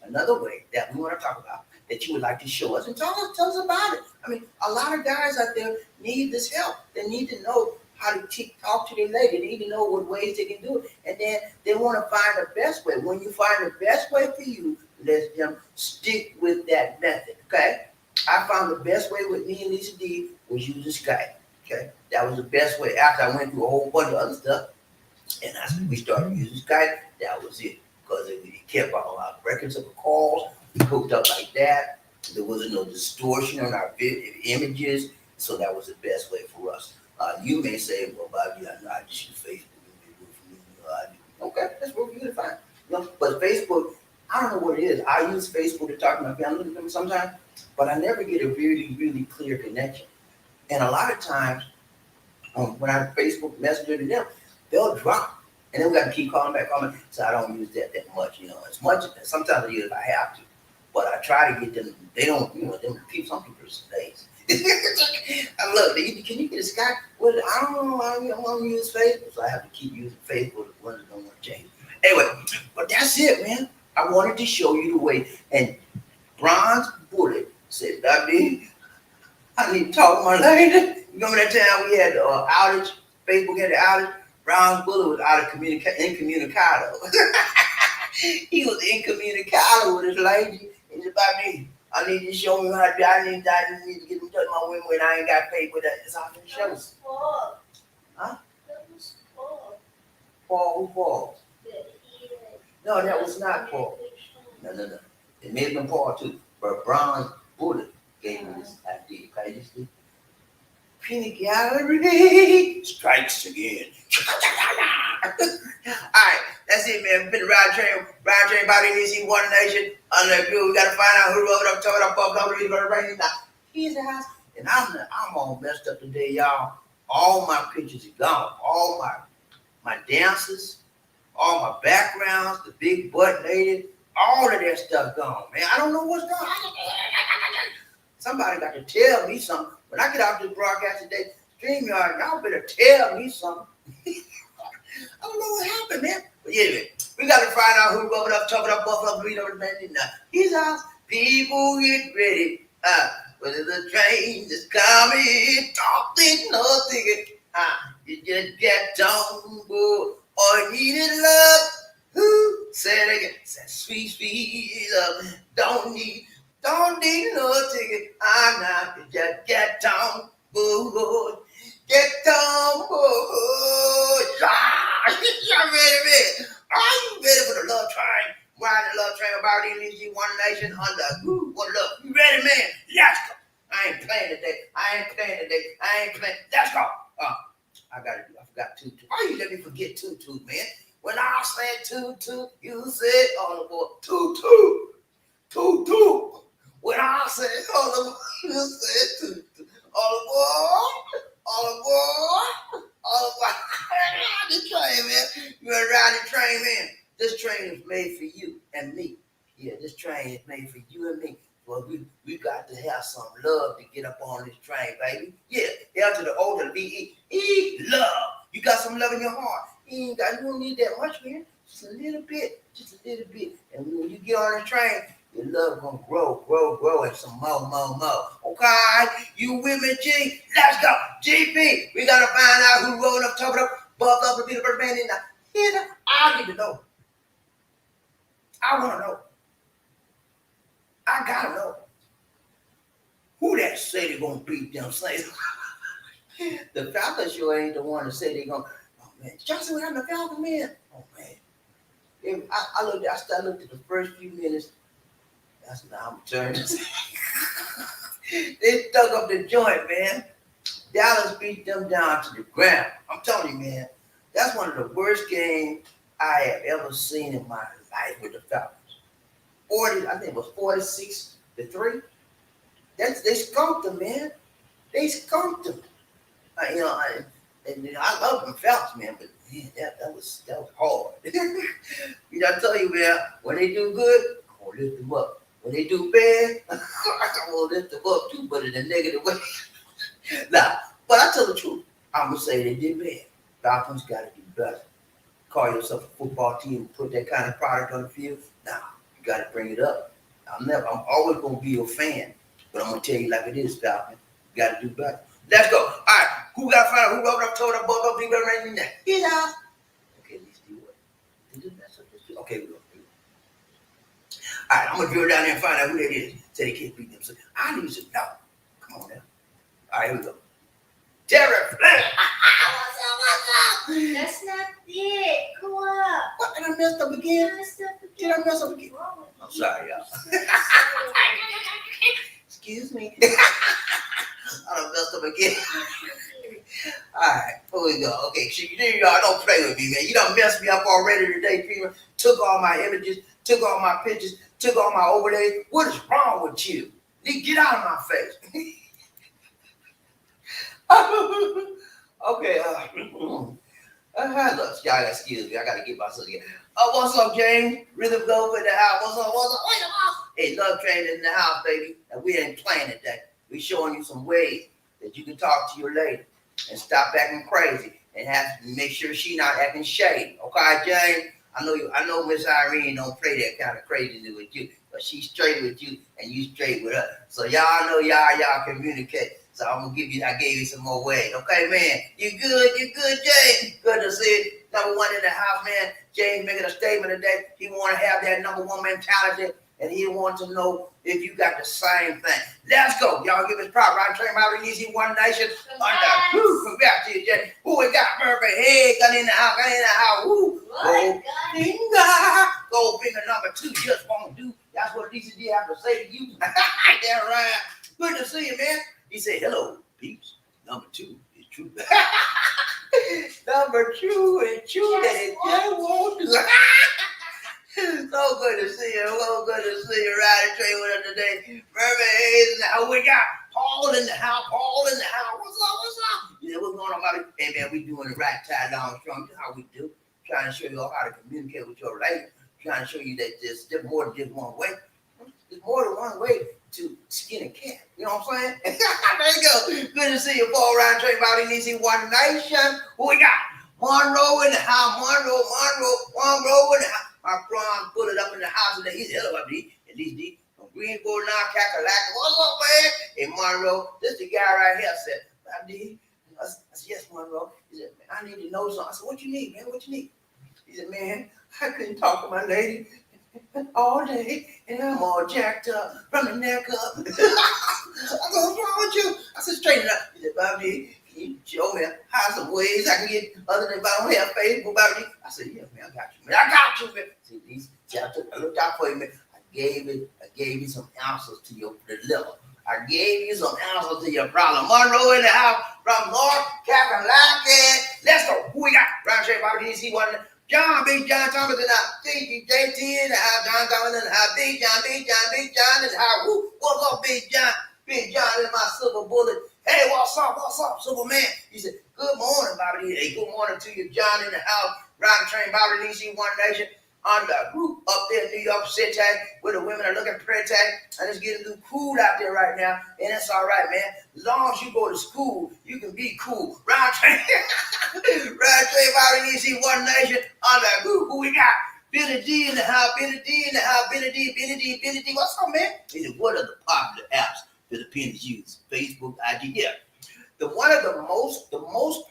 Speaker 1: another way that we want to talk about that you would like to show us and tell us about it. I mean, a lot of guys out there need this help. They need to know how to talk to their lady. They need to know what ways they can do it. And then they want to find the best way. When you find the best way for you, let them stick with that method. Okay? I found the best way with me and Lisa D was using Skype. Okay? That was the best way. After I went through a whole bunch of other stuff, and we started using Skype, that was it. Because it kept all our records of the calls. We hooked up like that. There wasn't no distortion on our images. So that was the best way for us. You may say, well, Bobby, I just use Facebook. Okay, that's what we're fine. You know, but Facebook, I don't know what it is. I use Facebook to talk to my family members sometimes, but I never get a really, really clear connection. And a lot of times, when I Facebook Messenger to them, they'll drop. And then we got to keep calling back. So I don't use that much, as much. Sometimes I use it if I have to. But I try to get them. They don't, them keep some people's days. I look, can you get a Skype? Well, I don't know. I don't want to use Facebook, so I have to keep using Facebook when it don't want to change. Anyway, but that's it, man. I wanted to show you the way. And Bronze Bullet said, "Bobby, I need to talk to my lady." Remember that time we had the outage? Facebook had the outage. Bronze Bullet was out of incommunicado. He was incommunicado with his lady. He said, "Bobby, I need you to show me how to do. I need to get them touch my women when I ain't got paid for that." It's off the shows. Huh?
Speaker 2: That was Paul.
Speaker 1: Paul, who Paul? No, that was not
Speaker 2: not
Speaker 1: Paul. No. It may have been Paul too. But Bronze Bullet gave me this idea. Okay, you see? Peanut Gallery strikes again. All right, that's it, man. Been the ride train, Bobby D, One Nation. We gotta find out who wrote up, told up, he's the house, and I'm all messed up today, y'all. All my pictures are gone. All my dances, all my backgrounds, the big butt lady, all of that stuff gone, man. I don't know what's going on. Somebody got to tell me something. When I get out this broadcast today, StreamYard, y'all better tell me something. I don't know what happened, man. But yeah, we got to find out who wrote up, talking up, Buffalo, Green, or man. He's out. People get ready. Whether the train is coming, talking, nothing. You just get down, or needed love. Who said it again? Said sweet love. Don't need no ticket. I'm not. You just get down, boy. Get down, boy. Y'all ready, man? Are you ready for the love train? Riding the love train about NEG One Nation under one love. You ready, man? Let's go. I ain't playing today. Let's go. I forgot toot. Why you let me forget toot, man? When I said toot, you said all aboard. Toot. When I said all aboard, you said toot. All aboard. The train, man. You better ride the train, man. This train is made for you and me. Yeah, this train is made for you and me. Well, we got to have some love to get up on this train, baby. Yeah, L to the O to the B-E, love. You got some love in your heart. You don't need that much, man. Just a little bit. And when you get on the train, your love gonna grow, and some more. Okay, you with me, G? Let's go, GP. We gotta find out who rolled up, talking up, buffed up, and be the first man in the. I need to know. I wanna know. I gotta know. Who that say they gonna beat them Saints? The Falcons sure ain't the one to say they gonna. Oh man, Johnson was having the Falcon, man. Oh man. I looked at the first few minutes. That's now I'm turning. They stuck up the joint, man. Dallas beat them down to the ground. I'm telling you, man, that's one of the worst games I have ever seen in my life with the Falcons. I think it was 46-3. They skunked them, man. They skunked them. I love them Falcons, man, but man, that was hard. I tell you, man, when they do good, I'm gonna lift them up. When they do bad, I'm gonna lift them up too, but in a negative way. Nah, but I tell the truth. I'm gonna say they did bad. Falcons got to do better. Call yourself a football team, put that kind of product on the field. Nah, you got to bring it up. I'm always gonna be your fan, but I'm gonna tell you like it is, Falcon. You got to do better. Let's go. All right, who got to find out? Who wrote up, told up, both up, people right now? Yeah. Okay, let's do what? Did you mess up this? Okay, we go. All right, I'm gonna drill down there and find out who that is. Say they can't beat them. So I need to know. Come on now. All right, here we go. Terry Flynn.
Speaker 2: That's not it. Come on.
Speaker 1: What? And I messed up again? Did I mess up again? I'm sorry, y'all. Excuse me. I done messed up again. All right, here we go. Okay, y'all don't play with me, man. You done messed me up already today, Peter. Took all my images, took all my pictures, took all my overlays. What is wrong with you? Get out of my face. Okay, look, y'all excuse me. I gotta get myself together. What's up, James? Rhythm go in the house. What's up? Wait a minute. Hey, Love Train in the house, baby. And we ain't playing today. We showing you some ways that you can talk to your lady and stop acting crazy and have to make sure she not acting shady. Okay, James? I know Miss Irene don't play that kind of craziness with you, but she's straight with you and you straight with her. So y'all know y'all communicate. So I gave you some more ways. Okay, man. You good, James? Good to see you. Number one in the house, man. James making a statement today. He want to have that number one mentality, and he wants to know if you got the same thing. Let's go. Y'all give us props. Right? Train my easy one nation. Congrats to you, James. Who we got? Murphy. Hey, got in the house. Woo. Go finger number 2. Just won't do. That's what DCD have to say to you. Damn right. Good to see you, man. He said, hello, peeps. Number 2 is true. Number 2 is true that it just won't do. So good to see you. So good to see you riding train with us today. Murphy Hayes in the house. We got Paul in the house. What's up? You know what's going on, Bobby? Hey, man, we doing it right, tied down strong. You know how we do. Trying to show you all how to communicate with your lady. Trying to show you that there's more than just one way. There's more than one way to skin a cat. You know what I'm saying? There you go. Good to see you, Paul Ryan Train Bobby DC One Nation. Who we got? Monroe in the house. Monroe in the house. My Ron put it up in the house today. He's hell of a D. At least D. From Greensboro now, Kakalaka. What's up, man? Hey, Monroe. This the guy right here said, D. I said, yes, Monroe. He said, man, I need to know something. I said, what you need, man? What you need? He said, man, I couldn't talk to my lady all day, and I'm all jacked up from the neck up. I said, what's wrong with you? I said, straighten it up. He said, Bobby, can you show me how some ways I can get other than if I don't have Facebook, Bobby? I said, yeah, man, I got you, man. I got you, man. See, I looked out for you, man. I gave you some answers to your dilemma. I gave you some answers to your problem. Monroe in the house from North Carolina. Let's go. Who we got? Brown Trey, Bobby DC, one. John, Big John Thomas in the house. JT in the house. John Thomas in the house. Big John in the house. Woo. What's up, Big John? Big John is my silver bullet. Hey, what's up, Superman? He said, good morning, Bobby. Hey, good morning to you, John in the house. Riding train, Bobby DC, One Nation. On the group up there in New York City where the women are looking pretty, and it's getting a little cool out there right now, and that's all right, man. As long as you go to school, you can be cool. Round train, Bobby DC, One Nation. On the group, who we got? Billy D in the house. Billy D. What's up, man? He said, what are the popular apps Filipinos use? Facebook, IG, yeah. The most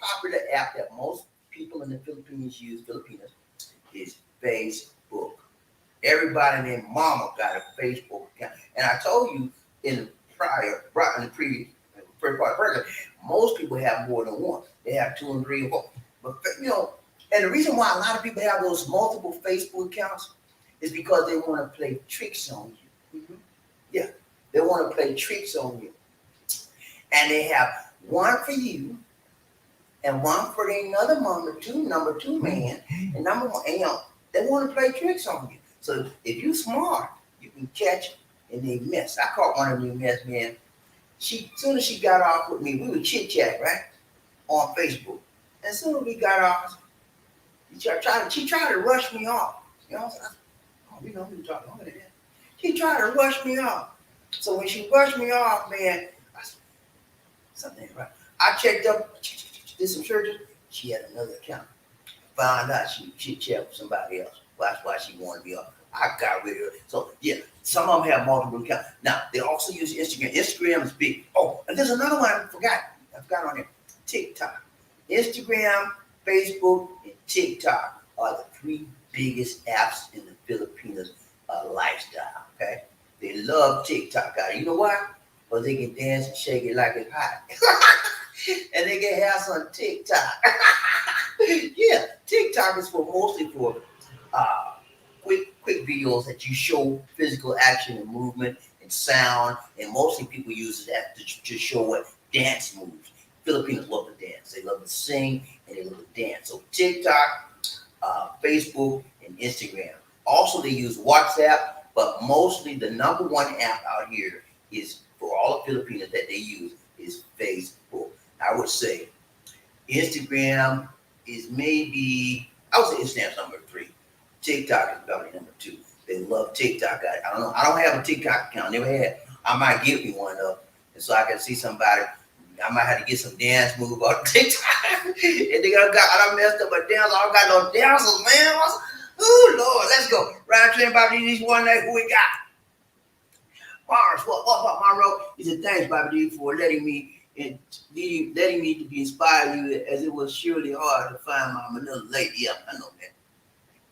Speaker 1: popular app that most people in the Philippines use, Filipinos, is Facebook. Everybody named Mama got a Facebook account. And I told you in the previous first part of the program, most people have more than one. They have 2 and 3 and 4. But and the reason why a lot of people have those multiple Facebook accounts is because they want to play tricks on you. Mm-hmm. Yeah, they want to play tricks on you. And they have one for you and one for another number two man, and number one, and they want to play tricks on you. So if you smart, you can catch them and they miss. I caught one of them miss, man. As soon as she got off with me, we would chit chat, right? On Facebook. And as soon as we got off, she tried to rush me off. You know, we talking over there. She tried to rush me off. So when she rushed me off, man, I said, something ain't right. I checked up, did some searches. She had another account. Found out she checked with somebody else. That's why she wanted to be on. I got rid of it. So yeah, some of them have multiple accounts. Now they also use Instagram. Instagram is big. Oh, and there's another one I forgot. On there. TikTok. Instagram, Facebook, and TikTok are the three biggest apps in the Filipinos lifestyle. Okay, they love TikTok. You know why? Because they can dance and shake it like it's hot, and they can have some TikTok. Yeah, TikTok is mostly for uh, quick videos that you show physical action and movement and sound, and mostly people use that to show what dance moves. Filipinos love to dance. They love to sing and they love to dance. So TikTok, Facebook, and Instagram. Also, they use WhatsApp, but mostly the number one app out here is for all the Filipinos that they use is Facebook. I would say Instagram is maybe, I would say Instagram's number 3. TikTok is probably number 2. They love TikTok. I don't know. I don't have a TikTok account. Never had. I might get me one though, and so I can see somebody. I might have to get some dance move on TikTok. And they I done messed up a dance. I don't got no dancers, man. Oh Lord, let's go. Ryan train Bobby D one night. Who we got? Mars, what up, Monroe? He said, thanks, Bobby D, for letting me to be inspired you, as it was surely hard to find my Manila lady. Yeah, I know that.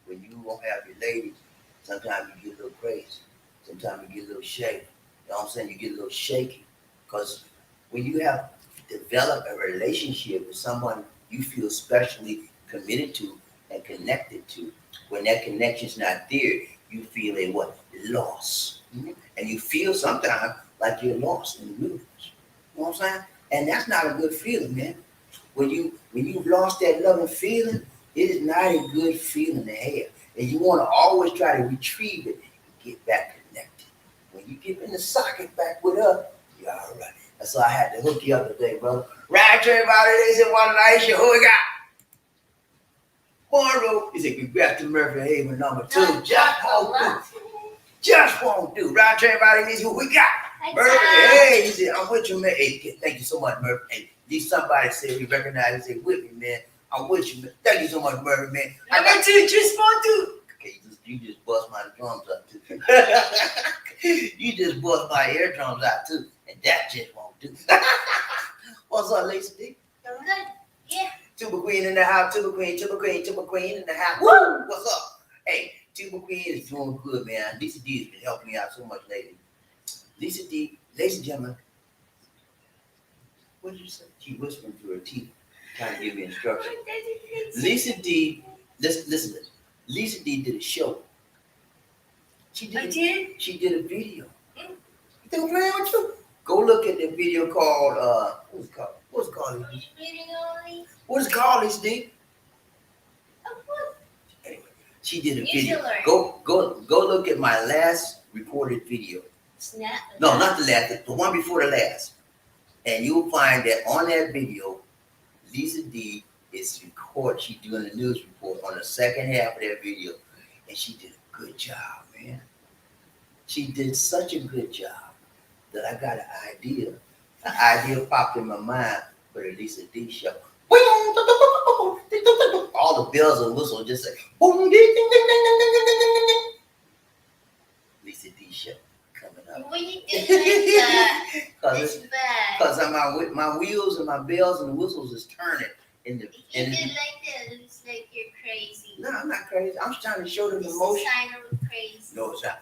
Speaker 1: When you won't have your lady, sometimes you get a little crazy. Sometimes you get a little shaky. You know what I'm saying? You get a little shaky. Because when you have developed a relationship with someone you feel specially committed to and connected to, when that connection's not there, you feel a what? Loss. Mm-hmm. And you feel sometimes like you're lost in the universe. You know what I'm saying? And that's not a good feeling, man. When you've lost that loving feeling, it is not a good feeling to have. And you want to always try to retrieve it and get back connected. When you get in the socket back with her, you're all right. That's why I had to hook you up today, brother. Right to everybody, they said one night, who we got? Monroe, he said, congrats to Murphy Haven number 2. Just won't do. Just won't do. Right to everybody, they said, who we got? Murphy, hey, he said, I'm with you, man. Hey, thank you so much, Murphy. Hey, at least somebody said we recognize and say, with me, man. I'm with you, man. Thank you so much, Murphy, man. I got you, just want to. Okay, you just bust my drums out, too. You just bust my eardrums out, too. And that just won't do. What's up, Lacey D?
Speaker 2: I'm good. Yeah.
Speaker 1: Tuba Queen in the house. Tuba Queen in the house. Woo! What's up? Hey, Tuba Queen is doing good, man. Lisa D has been helping me out so much lately. Lisa D, ladies and gentlemen, what did you say? She whispering through her teeth, trying to give me instructions. Lisa D, listen. Lisa D did a show. She did a video. You think I'm playing with you? Go look at the video called what's it called? What's it called, Lisa D? Anyway, she did a video. Go look at my last recorded video. No, not the last, the one before the last. And you'll find that on that video, Lisa D is recording. She's doing the news report on the second half of that video. And she did a good job, man. She did such a good job that I got an idea. An idea popped in my mind for the Lisa D show. All the bells and whistles just say, boom, ding, ding, ding, ding, ding, ding, ding, ding. Lisa D show.
Speaker 2: When you did like that, it's bad.
Speaker 1: Because my wheels and my bells and the whistles is turning.
Speaker 2: If you did like that, it looks like you're crazy.
Speaker 1: No, I'm not crazy. I'm just trying to show them
Speaker 2: this
Speaker 1: emotion.
Speaker 2: This is kind of crazy.
Speaker 1: No, it's not.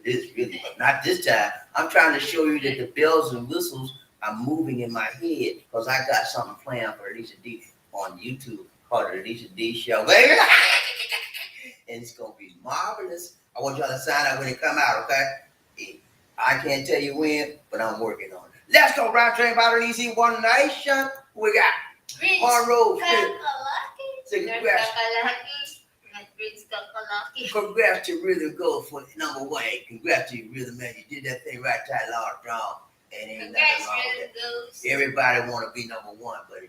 Speaker 1: This really, but not this time. I'm trying to show you that the bells and whistles are moving in my head because I got something planned for Lisa D on YouTube called the Lisa D Show, baby. And it's gonna be marvelous. I want y'all to sign up when it come out, okay? I can't tell you when, but I'm working on it. Let's go, Round Train Battle Easy One Nation. We got Monroe. Congrats to Really Go for number 1. Congrats to you, Really, man. You did that thing right, tight, loud, strong. And ain't nothing wrong with that. Everybody want to be number 1, but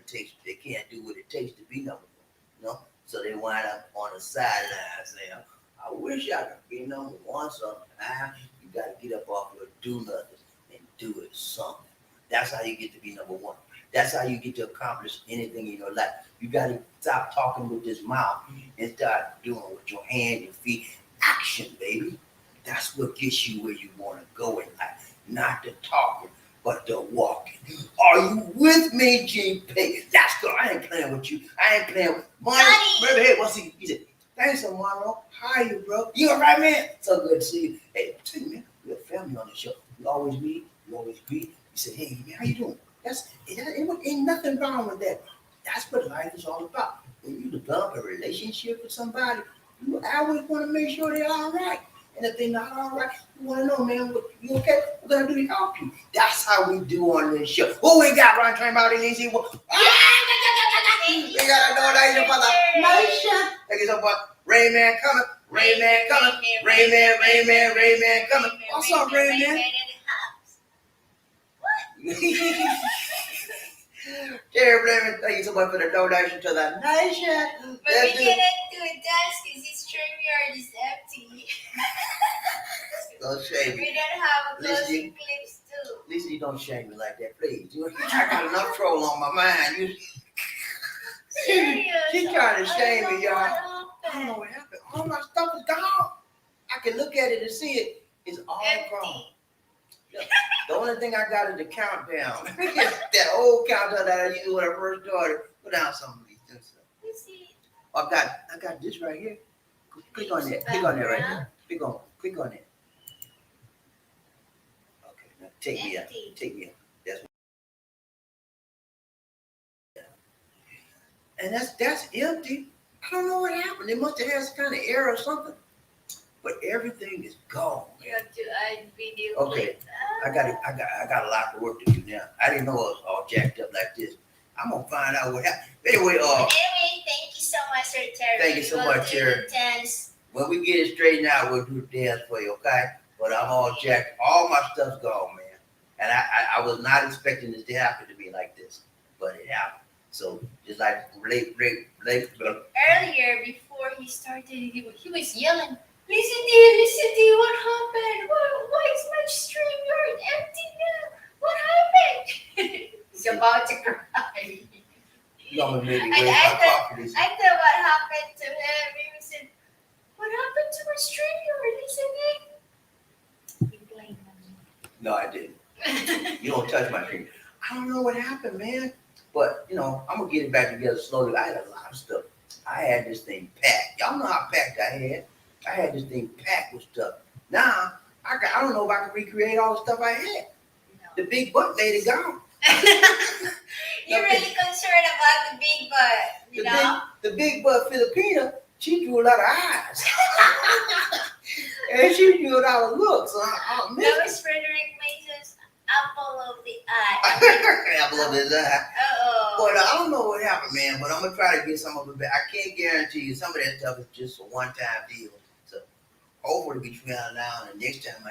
Speaker 1: they can't do what it takes to be number 1. You know? So they wind up on the sideline saying, I wish I could be number 1 sometime. You got to get up off your do nothing and do it something. That's how you get to be number 1. That's how you get to accomplish anything in your life. You got to stop talking with this mouth and start doing with your hand, your feet. Action, baby. That's what gets you where you want to go in life. Not the talking, but the walking. Are you with me, GP? That's good. I ain't playing with you. I ain't playing with Monroe. Baby, hey, what's he said? Thanks, Monroe. How are you, bro? You all right, man? So good to see you. Hey, tell you, man, we're a family on the show. We always meet. We always greet. You say, hey, man, how you doing? Ain't nothing wrong with that. That's what life is all about. When you develop a relationship with somebody, you always want to make sure they're all right. And if they're not all right, you want to know, man, you okay? We're going to do to help you. That's how we do on this show. Who we got, Ron Train about it? We got a donation for the nation. Thank you so much. Rayman coming. Rayman coming. Rayman coming. What's up, Rayman? Jerry Blemon, thank you so much for the donation to the nation.
Speaker 2: But we didn't do a dance because his StreamYard is empty.
Speaker 1: Don't shame
Speaker 2: We
Speaker 1: me.
Speaker 2: don't have a closing clips too.
Speaker 1: Lisa, you don't shame me like that, please. I got enough troll on my mind. She trying to shame me, y'all. I don't know what happened. All my stuff is gone. I can look at it and see it. It's all gone. The only thing I got is the countdown. That old countdown that I used when I first started. Put down some of these things. I got this right here. Click on that. Click on that right there. Click on it. Okay, now take me out. Take me out. That's empty. I don't know what happened. It must have had some kind of error or something. But everything is gone.
Speaker 2: You have to add video.
Speaker 1: Okay, I got a lot of work to do now. I didn't know I was all jacked up like this. I'm gonna find out what happened. Anyway,
Speaker 2: thank you so much, Sir Terry.
Speaker 1: Thank you so much, Terry. When we get it straightened out, we'll do the dance for you, okay? But I'm all jacked. All my stuff's gone, man. And I was not expecting this to happen to me like this, but it happened. So just like earlier
Speaker 2: before he started, he was yelling. Listen to what happened? Why is my StreamYard empty now? What happened? He's about to cry.
Speaker 1: You almost made me
Speaker 2: I
Speaker 1: waste my coffee.
Speaker 2: thought what happened to him. He said, what happened to my StreamYard? He blamed me.
Speaker 1: No, I didn't. You don't touch my screen. I don't know what happened, man. But, I'm going to get it back together slowly. I had a lot of stuff. I had this thing packed. Y'all know how packed I had. I had this thing packed with stuff. Now, I don't know if I can recreate all the stuff I had. No. The big butt lady gone.
Speaker 2: You're really concerned about the big butt, you know?
Speaker 1: The big butt Filipina, she drew a lot of eyes. And she drew a lot of looks.
Speaker 2: That was Frederick Mason's apple of the eye.
Speaker 1: Apple of his eye.
Speaker 2: Uh-oh.
Speaker 1: But I don't know what happened, man. But I'm going to try to get some of it back. I can't guarantee you some of that stuff is just a one-time deal. Hopefully between now and the next time I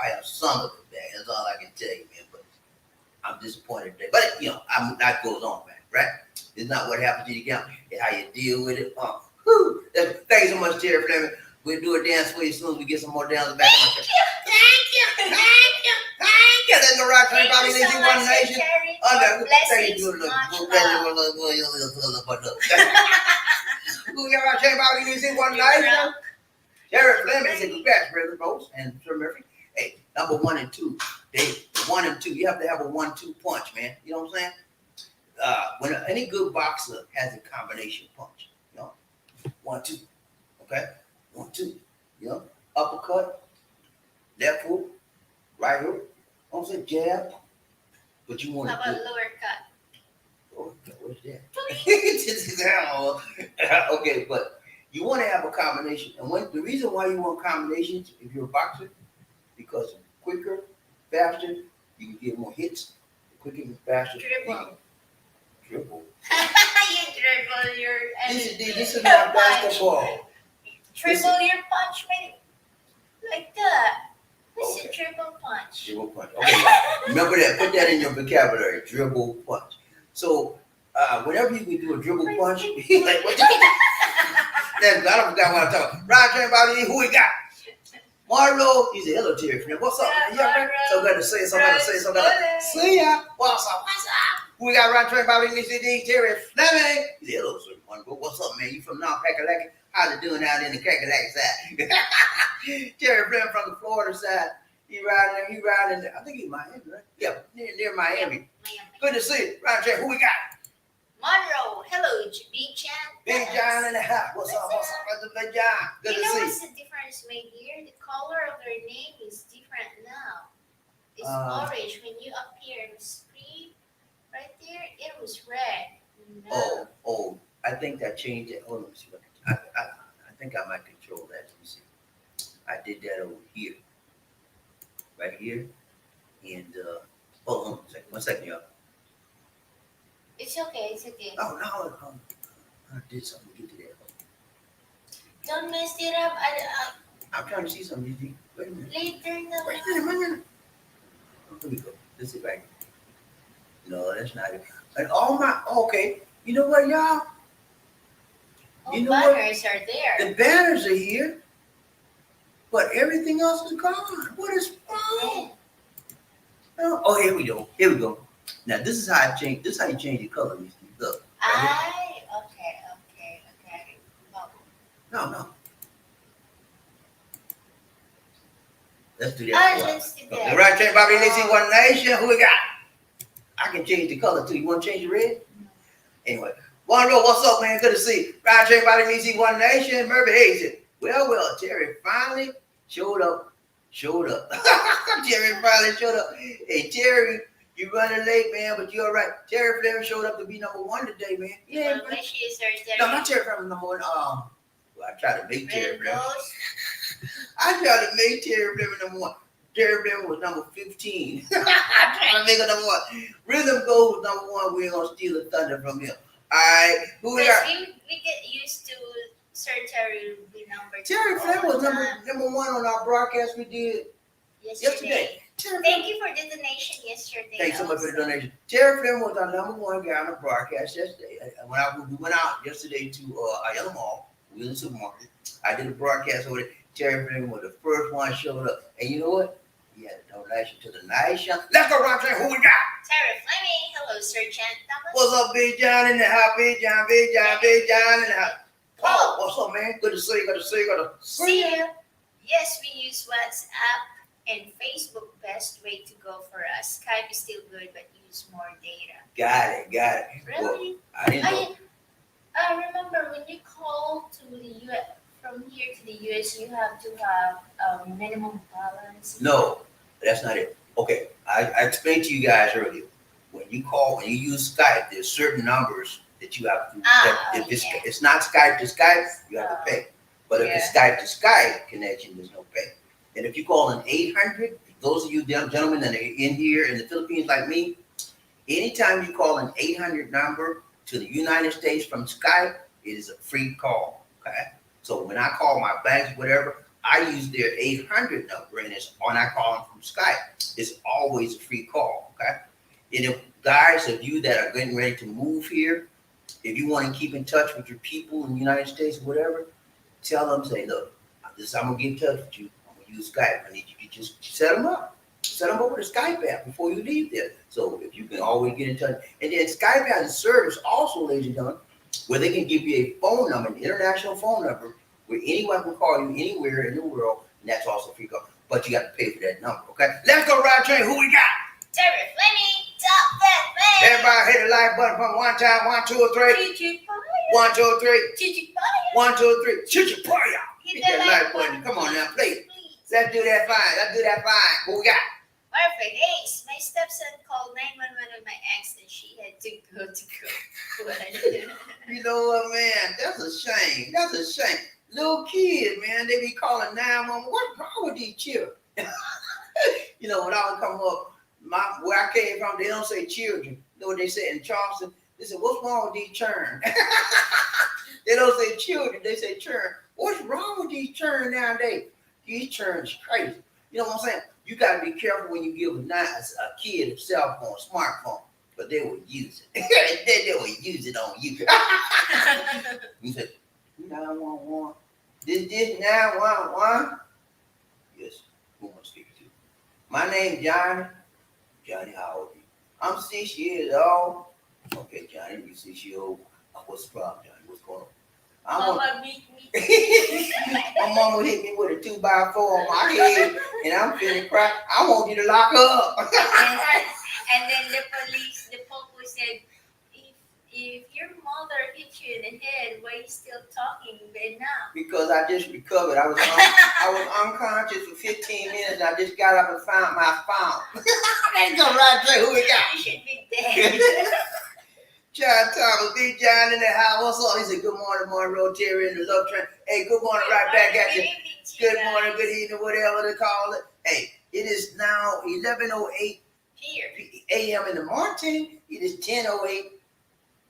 Speaker 1: have some of it back. That's all I can tell you, man. But I'm disappointed today. But that goes on, man, right? It's not what happens to you down. It's how you deal with it. Thank you so much, Terry Fleming. We'll do a dance for you as soon as we get some more dance back. Thank you. Let's go right to Bobby Nation, One Nation. Thank you. Who got right, Bobby Nation, One Nation? Jared Fleming said, congrats, brother, folks, and Sir Murphy. Hey, number 1 and 2. 1 and 2. You have to have a 1-2 punch, man. You know what I'm saying? When any good boxer has a combination punch, 1-2. Okay? 1-2. Uppercut, left hook, right hook. I'm saying jab. But you want to.
Speaker 2: How about lower cut?
Speaker 1: Oh, what's that? Okay, but. You want to have a combination. And the reason why you want combinations, if you're a boxer, because quicker, faster, you can get more hits. Quicker and faster.
Speaker 2: Dribble.
Speaker 1: You
Speaker 2: dribble your
Speaker 1: This is not basketball.
Speaker 2: Dribble your punch, maybe. Like that. This is dribble punch.
Speaker 1: Dribble punch. Okay. Remember that. Put that in your vocabulary. Dribble punch. So whenever you can do a dribble punch, like what I don't forgot what I'm talking about. Roger, everybody, who we got? Monroe, he's a military friend. What's up, man? Yeah, right? So glad to see you. So glad to see you. So glad to see ya. What's up? Who we got around train Bobby Deceit, Terry Fleming. He said, hello, sir. Monroe. What's up, man? You from North Kakalaki? How's it doing out in the Kakalaki side? Terry Fleming from the Florida side. He riding, I think he's Miami, right? Yeah, near Miami.
Speaker 2: Miami.
Speaker 1: Good to see you. Round train, who we got?
Speaker 2: Monroe. Hello, Big Chan.
Speaker 1: Big John in the house. What's up? What's Big John? Good
Speaker 2: You
Speaker 1: to
Speaker 2: know
Speaker 1: see you.
Speaker 2: what's the difference made here? The color of their name is different now. It's orange. When you appear on the screen, right there, it was red. No.
Speaker 1: Oh, I think that changed it. Hold on, let me see what I think I might control that. Let me see. I did that over here. Right here. And hold on one second, y'all.
Speaker 2: It's okay. It's okay.
Speaker 1: Oh no, I did something to get to that.
Speaker 2: Don't mess it up.
Speaker 1: I'm trying to see something, GG. Wait a minute.
Speaker 2: Later, no.
Speaker 1: Wait a minute. Oh, here we go. This is right. No, that's not it. And all my okay. You know what, y'all?
Speaker 2: Oh,
Speaker 1: You know
Speaker 2: banners are there.
Speaker 1: The banners are here, but everything else is gone. What is wrong? Oh, here we go. Here we go. Now this is how I change. This is how you change the color. Look. Right
Speaker 2: Okay.
Speaker 1: No. Let's do that.
Speaker 2: Let's do that.
Speaker 1: The right train, Bobby. Let's see one nation. Who we got? I can change the color too. You want to change the red?
Speaker 2: No.
Speaker 1: Anyway, Monroe, what's up, man? Good to see you. Right train, Bobby. Let's see one nation. Murphy Hayes. Well, Terry finally showed up. Terry finally showed up. Hey, Terry, you running late, man, but you're all right. Terry Fleming showed up to be number one today, man. Yeah,
Speaker 2: Well, which is our
Speaker 1: no, not Terry Fleming number one. Well, I tried to make Terry Fleming. Terry Fleming number one. Terry Fleming was number 15. I tried to make her number one. Rhythm Gold was number one. We ain't gonna steal the thunder from him. All right, who we got?
Speaker 2: We get used to Sir Terry will be number two.
Speaker 1: Terry Fleming was number one on our broadcast we did yesterday.
Speaker 2: Thank you for the donation yesterday.
Speaker 1: Thanks so much for the donation. Terry Fleming was our number one guy on the broadcast yesterday. We went out yesterday to Ayala Mall, Wheeling Supermarket. I did a broadcast over there. Terry Fleming was the first one showed up. And you know what? He had a donation to the nation. Let's go, Rob. Who we got?
Speaker 2: Terry Fleming. Hello, Sir Chan Thomas.
Speaker 1: What's up, Big John in the house? Big John in the house. Paul, what's up, man? Good to see you.
Speaker 2: See you. Yes, we use WhatsApp and Facebook. Best way to go for us. Skype is still good, but use more data.
Speaker 1: Got it.
Speaker 2: Really?
Speaker 1: Well, I didn't know.
Speaker 2: I remember when you call to the US, from here to the US, you have to have a minimum balance.
Speaker 1: No, that's not it. Okay, I explained to you guys earlier. When you use Skype, there's certain numbers that you have to. It's not Skype to Skype, you have to pay. But if it's Skype to Skype connection, there's no pay. And if you call an 800, those of you gentlemen that are in here in the Philippines like me, anytime you call an 800 number to the United States from Skype, it is a free call. Okay, so when I call my banks, whatever, I use their 800 number, and it's when I call them from Skype, it's always a free call. Okay, and if guys of you that are getting ready to move here, if you want to keep in touch with your people in the United States, whatever, tell them, say, look, I'm gonna get in touch with you. I'm gonna use Skype. I need you to just set them up. Set them up with a Skype app before you leave there. So if you can always get in touch. And then Skype has a service also, ladies and gentlemen, where they can give you a phone number, an international phone number, where anyone can call you anywhere in the world, and that's also free call. But you got to pay for that number, okay? Let's go, Ride Train. Who we got?
Speaker 2: Terry Fleming, top that man.
Speaker 1: Everybody hit the like button from one time. 1, 2, 3.
Speaker 2: Chichipaya.
Speaker 1: 1, 2, 3.
Speaker 2: Chichipaya.
Speaker 1: 1, 2, 3. Chichipaya.
Speaker 2: Hit
Speaker 1: Hit that like button. Come on now, please. Let's do that fine. Who we got?
Speaker 2: Perfect. Ace, my stepson called 911 on my ex and she had to go.
Speaker 1: You know what, man? That's a shame. Little kids, man, they be calling 911. What's wrong with these children? You know, when I would come up, where I came from, they don't say children. You know what they say in Charleston? They say, what's wrong with these children? They don't say children, they say children. What's wrong with these children nowadays? These children is crazy. You know what I'm saying? You got to be careful when you give a kid a cell phone, smartphone, but they will use it. they will use it on you. You say, 911. This 911? Yes, who am I speaking to? My name's Johnny. Johnny, how old are you? I'm 6 years old. Okay, Johnny, you see she old. What's the problem, Johnny? What's going on? I want.
Speaker 2: Mama beat me.
Speaker 1: My mama hit me with a 2x4 on my head, and I'm feeling cry. I want you to lock her up.
Speaker 2: And then the popo said, if your mother hit you in the head, why are you still talking right now?
Speaker 1: Because I just recovered. I was unconscious for 15 minutes, and I just got up and found my phone. Let's go right there. Who we got?
Speaker 2: You should be dead.
Speaker 1: John Thomas, Big John in the house. What's up? He said, good morning, Monroe, Terry in the love train. Hey, good morning, right back at you. Good morning, good evening, whatever they call it. Hey, it is now 11:08 a.m. in the morning. It is 10:08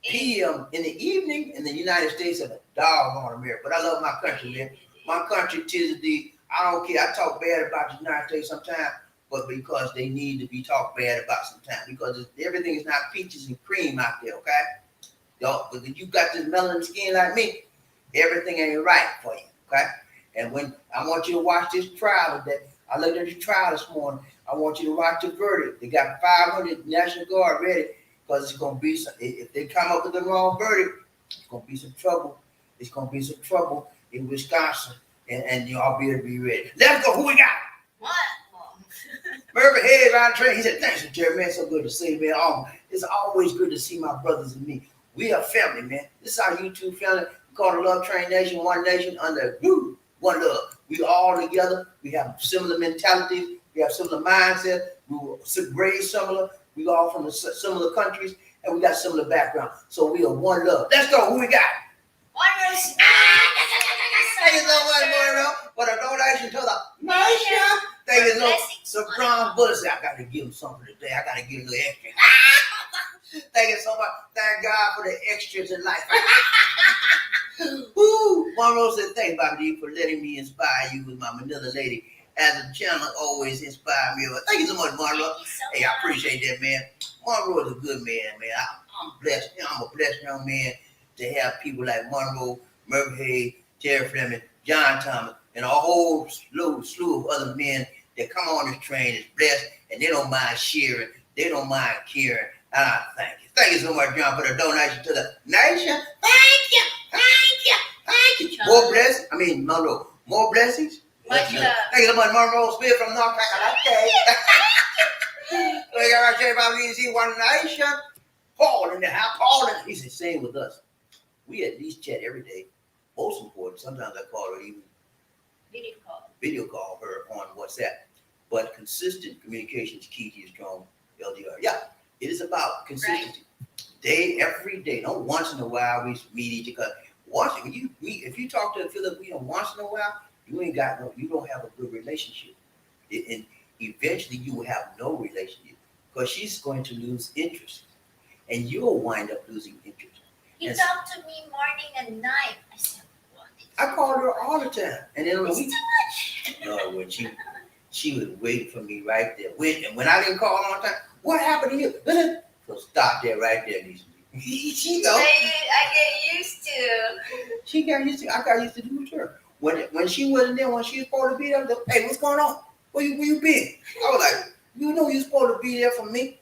Speaker 1: p.m. in the evening in the United States of a doggone America. But I love my country, man. My country, tis the, I don't care. I talk bad about the United States sometimes, but because they need to be talked bad about sometimes. Because everything is not peaches and cream out there, okay? But if you got this melanin skin like me, everything ain't right for you, okay? And when I want you to watch this trial today, I looked at the trial this morning. I want you to watch the verdict. They got 500 National Guard ready because it's going to be some, if they come up with the wrong verdict, it's going to be some trouble. It's going to be some trouble in Wisconsin, and y'all better be ready. Let's go. Who we got?
Speaker 2: What?
Speaker 1: Murphy Head around the train. He said, thanks, Jerry, man. So good to see you, man. It's always good to see my brothers and me. We are family, man. This is our YouTube family. We call it Love Train Nation, One Nation, under one love. We all together. We have similar mentalities. We have similar mindsets. We were raised similar. We all from similar countries, and we got similar background. So we are one love. Let's go. Who we got?
Speaker 2: Monroe.
Speaker 1: Thank you so much, Monroe, for the donation to the nation. Thank you so much. So Brown Bullet said, I got to give him something today. I got to give him a little extra. Thank you so much. Thank God for the extras in life. Woo! Monroe said, thank BobbieD for letting me inspire you with my Manila lady. As a channel always inspire me. Thank you so much, Monroe. Hey, I appreciate that, man. Monroe is a good man, man. I'm blessed. I'm a blessed young man to have people like Monroe, Murphy, Terry Fleming, John Thomas, and a whole slew of other men that come on this train is blessed, and they don't mind sharing. They don't mind caring. Thank you. Thank you so much, John, for the donation to the nation. Thank you. Thank you. Thank you. More blessings. Monroe. More blessings.
Speaker 2: Much love.
Speaker 1: Thank you so much, Monroe Smith from North Carolina. Thank you, right there, BobbieD, One Nation. Paul in the house. Paul, he's the same with us. We at least chat every day. Most important, sometimes I call her even video call her on WhatsApp. But consistent communication is key to your strong LDR. Yeah, it is about consistency. Right. Every day. Not once in a while we meet each other. If you talk to a Filipino once in a while, you don't have a good relationship. And eventually you will have no relationship because she's going to lose interest. And you'll wind up losing interest.
Speaker 2: He talked to me morning and night. I said, what?
Speaker 1: I called her all the time. And then
Speaker 2: it's too much.
Speaker 1: No, when she was waiting for me right there. When I didn't call on time, what happened to you? So stop there right there, Lisa. She know.
Speaker 2: I get used to.
Speaker 1: She got used to. I got used to do with her. When she wasn't there, when she was supposed to be there, hey, what's going on? Where you been? I was like, you know you're supposed to be there for me.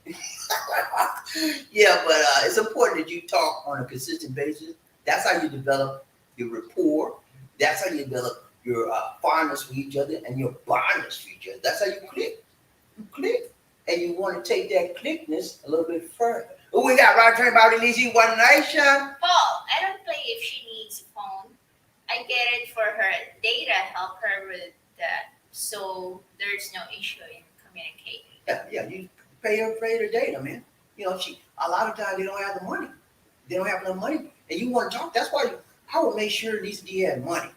Speaker 1: Yeah, but it's important that you talk on a consistent basis. That's how you develop your rapport. That's how you develop your fondness for each other and your bondness for each other. That's how you click. You click. And you want to take that clickness a little bit further. Who we got? Right train, BobbieD, One Nation.
Speaker 2: Paul, I don't play if she needs a phone. I get it for her data, help her with that. So there's no issue in communicating.
Speaker 1: Yeah, you pay her data, man. You know, a lot of times they don't have the money. They don't have enough money. And you want to talk. That's why I would make sure Lisa D had money.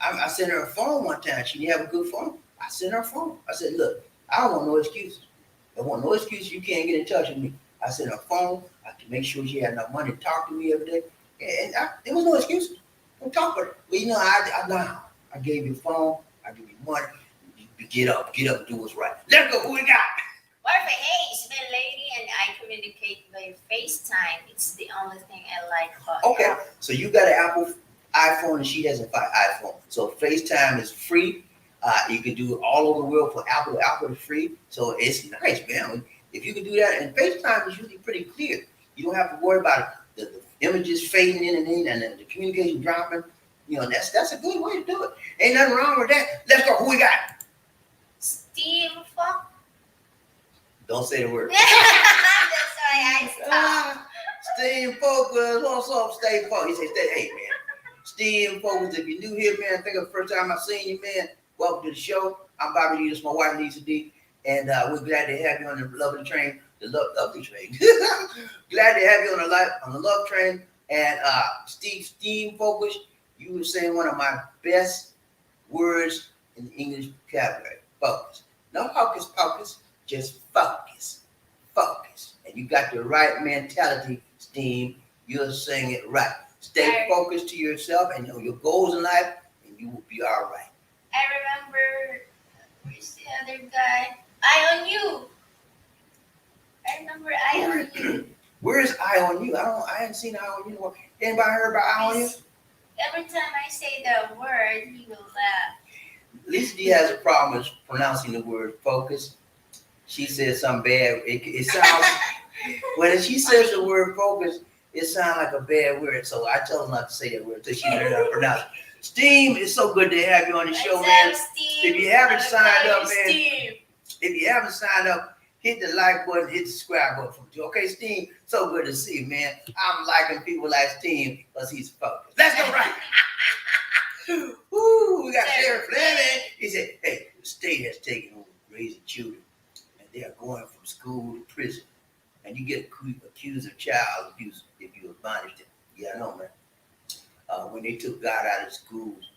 Speaker 1: I sent her a phone one time. She didn't have a good phone. I sent her a phone. I said, look, I don't want no excuses. I want no excuses. You can't get in touch with me. I sent her a phone. I can make sure she had enough money to talk to me every day. And there was no excuses. Don't talk for it. Well, you know, I gave you a phone. I give you money. You get up and do what's right. Let's go. Who we got?
Speaker 2: Wonderful. Hey, it's my lady, and I communicate by FaceTime. It's the only thing I like about
Speaker 1: Okay,
Speaker 2: Apple.
Speaker 1: so you got an Apple iPhone, and she has an iPhone. So FaceTime is free. You can do it all over the world for Apple. Apple is free, so it's nice, man. If you can do that, and FaceTime is usually pretty clear. You don't have to worry about the images fading in and the communication dropping. That's a good way to do it. Ain't nothing wrong with that. Let's go. Who we got?
Speaker 2: Steve Fox.
Speaker 1: Don't say the word.
Speaker 2: That's why I stopped.
Speaker 1: Steve Focus. What's up, Steve Focus? He said, hey, man. Steve Focus, if you're new here, man, I think the first time I've seen you, man, welcome to the show. I'm BobbieD. This is my wife, Lisa D. And we're glad to have you on the lovely train. The lovely train. Glad to have you on the love train. And Steve Focus, you were saying one of my best words in the English vocabulary. Focus. No hocus pocus, just focus. Focus. And you got the right mentality, Steve. You're saying it right. Stay focused to yourself and your goals in life, and you will be all right.
Speaker 2: I remember, where's the other guy? Eye on you. I remember Eye on you.
Speaker 1: Where is Eye on you? I haven't seen Eye on you. Anybody heard about Eye on you?
Speaker 2: Every time I say the word, he will laugh.
Speaker 1: Lisa D has a problem with pronouncing the word focus. She says something bad. It sounds, when she says the word focus, it sounds like a bad word. So I tell her not to say that word until she learns how to pronounce it. Steve, it's so good to have you on the show, man.
Speaker 2: Steve.
Speaker 1: If you haven't signed up, man,
Speaker 2: Steve.
Speaker 1: if you haven't signed up, hit the like button, hit the subscribe button. Okay, Steve, so good to see you, man. I'm liking people like Steve because he's focused. Let's go right. Ooh, we got Sheriff Fleming. He said, hey, the state has taken over raising children, and they are going from school to prison. And you get accused of child abuse if you admonish them. Yeah, I know, man. When they took God out of schools,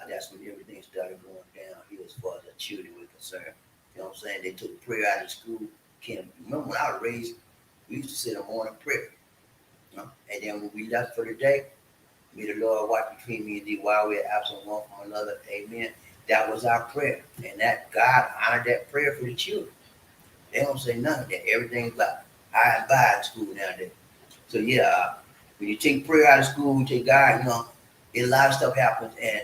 Speaker 1: that's when everything started going downhill as far as the children were concerned. You know what I'm saying? They took prayer out of school. Can't remember when I was raised, we used to say the morning prayer. And then when we left for the day, may the Lord watch between me and thee while we're absent one from another. Amen. That was our prayer. And that God honored that prayer for the children. They don't say none of that. Everything's about I and by in school nowadays. So when you take prayer out of school, you take God, a lot of stuff happens. And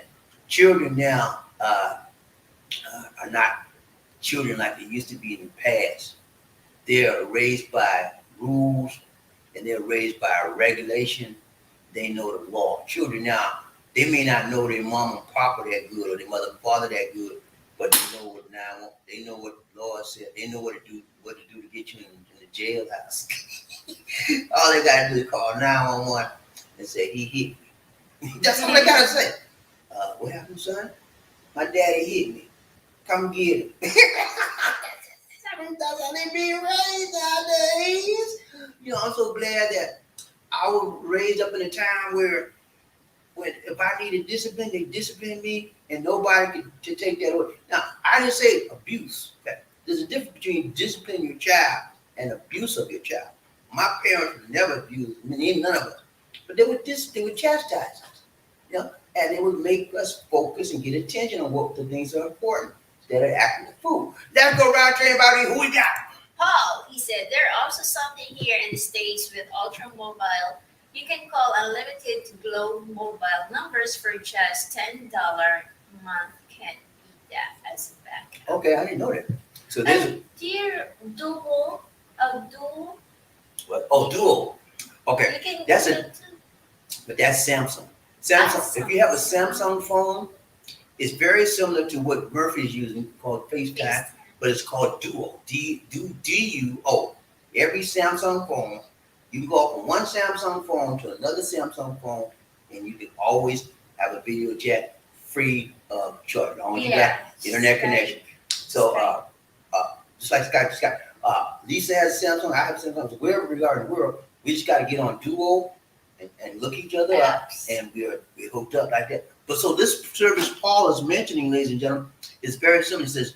Speaker 1: children now are not children like they used to be in the past. They're raised by rules and they're raised by regulation. They know the law. Children now, they may not know their mom and papa that good or their mother and father that good, but they know what they know what the law said. They know what to do to get you in the jailhouse. All they gotta do is call 911 and say he hit me. That's all they gotta say. What happened, son? My daddy hit me. Come get him. That's how they being raised nowadays. I'm so glad that I was raised up in a time where if I needed discipline, they disciplined me and nobody could take that away. Now, I didn't say abuse. Okay? There's a difference between disciplining your child and abuse of your child. My parents never abused me, none of us. But they would chastise us, and they would make us focus and get attention on what the things that are important instead of acting a fool. Let's go around train about who we got.
Speaker 2: Paul, he said, there are also something here in the States with Ultra Mobile. You can call unlimited to Globe Mobile numbers for just $10 a month. Can't beat that as a backup.
Speaker 1: Okay, I didn't know that. So there's
Speaker 2: Duo.
Speaker 1: What? Oh, Duo. Okay, that's
Speaker 2: it.
Speaker 1: But that's Samsung. Samsung. If you have a Samsung phone, it's very similar to what Murphy's using called FaceTime, but it's called Duo. D-U-O. Every Samsung phone, you can go from one Samsung phone to another Samsung phone, and you can always have a video chat free of charge. As long as you got internet connection. So, just like Scott, Lisa has a Samsung, I have a Samsung. So wherever we are in the world, we just got to get on Duo and look each other up, and we're hooked up like that. But so this service Paul is mentioning, ladies and gentlemen, is very similar. It says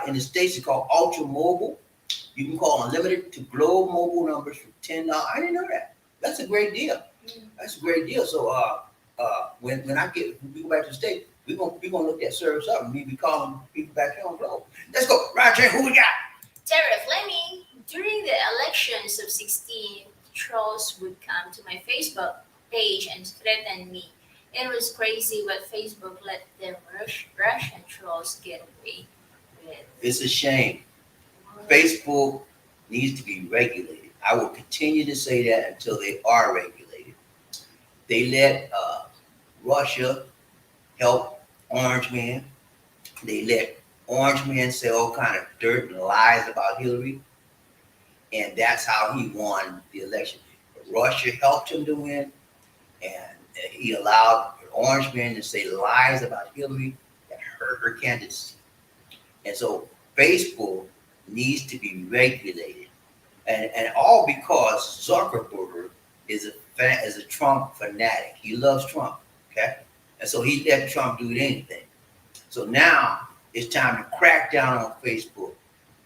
Speaker 1: in the States it's called Ultra Mobile. You can call unlimited to Globe Mobile numbers for $10. I didn't know that. That's a great deal. That's a great deal. So when we go back to the States, we're gonna look that service up and we be calling people back here on Globe. Let's go. Roger, who we got?
Speaker 2: Tara Fleming. During the elections of 16, trolls would come to my Facebook page and threaten me. It was crazy what Facebook let the Russian trolls get away with.
Speaker 1: It's a shame. Facebook needs to be regulated. I will continue to say that until they are regulated. They let Russia help Orange Man. They let Orange Man say all kind of dirt and lies about Hillary, and that's how he won the election. Russia helped him to win, and he allowed Orange Man to say lies about Hillary that hurt her candidacy. And so Facebook needs to be regulated, and all because Zuckerberg is a Trump fanatic. He loves Trump, okay, and so he let Trump do anything. So now it's time to crack down on Facebook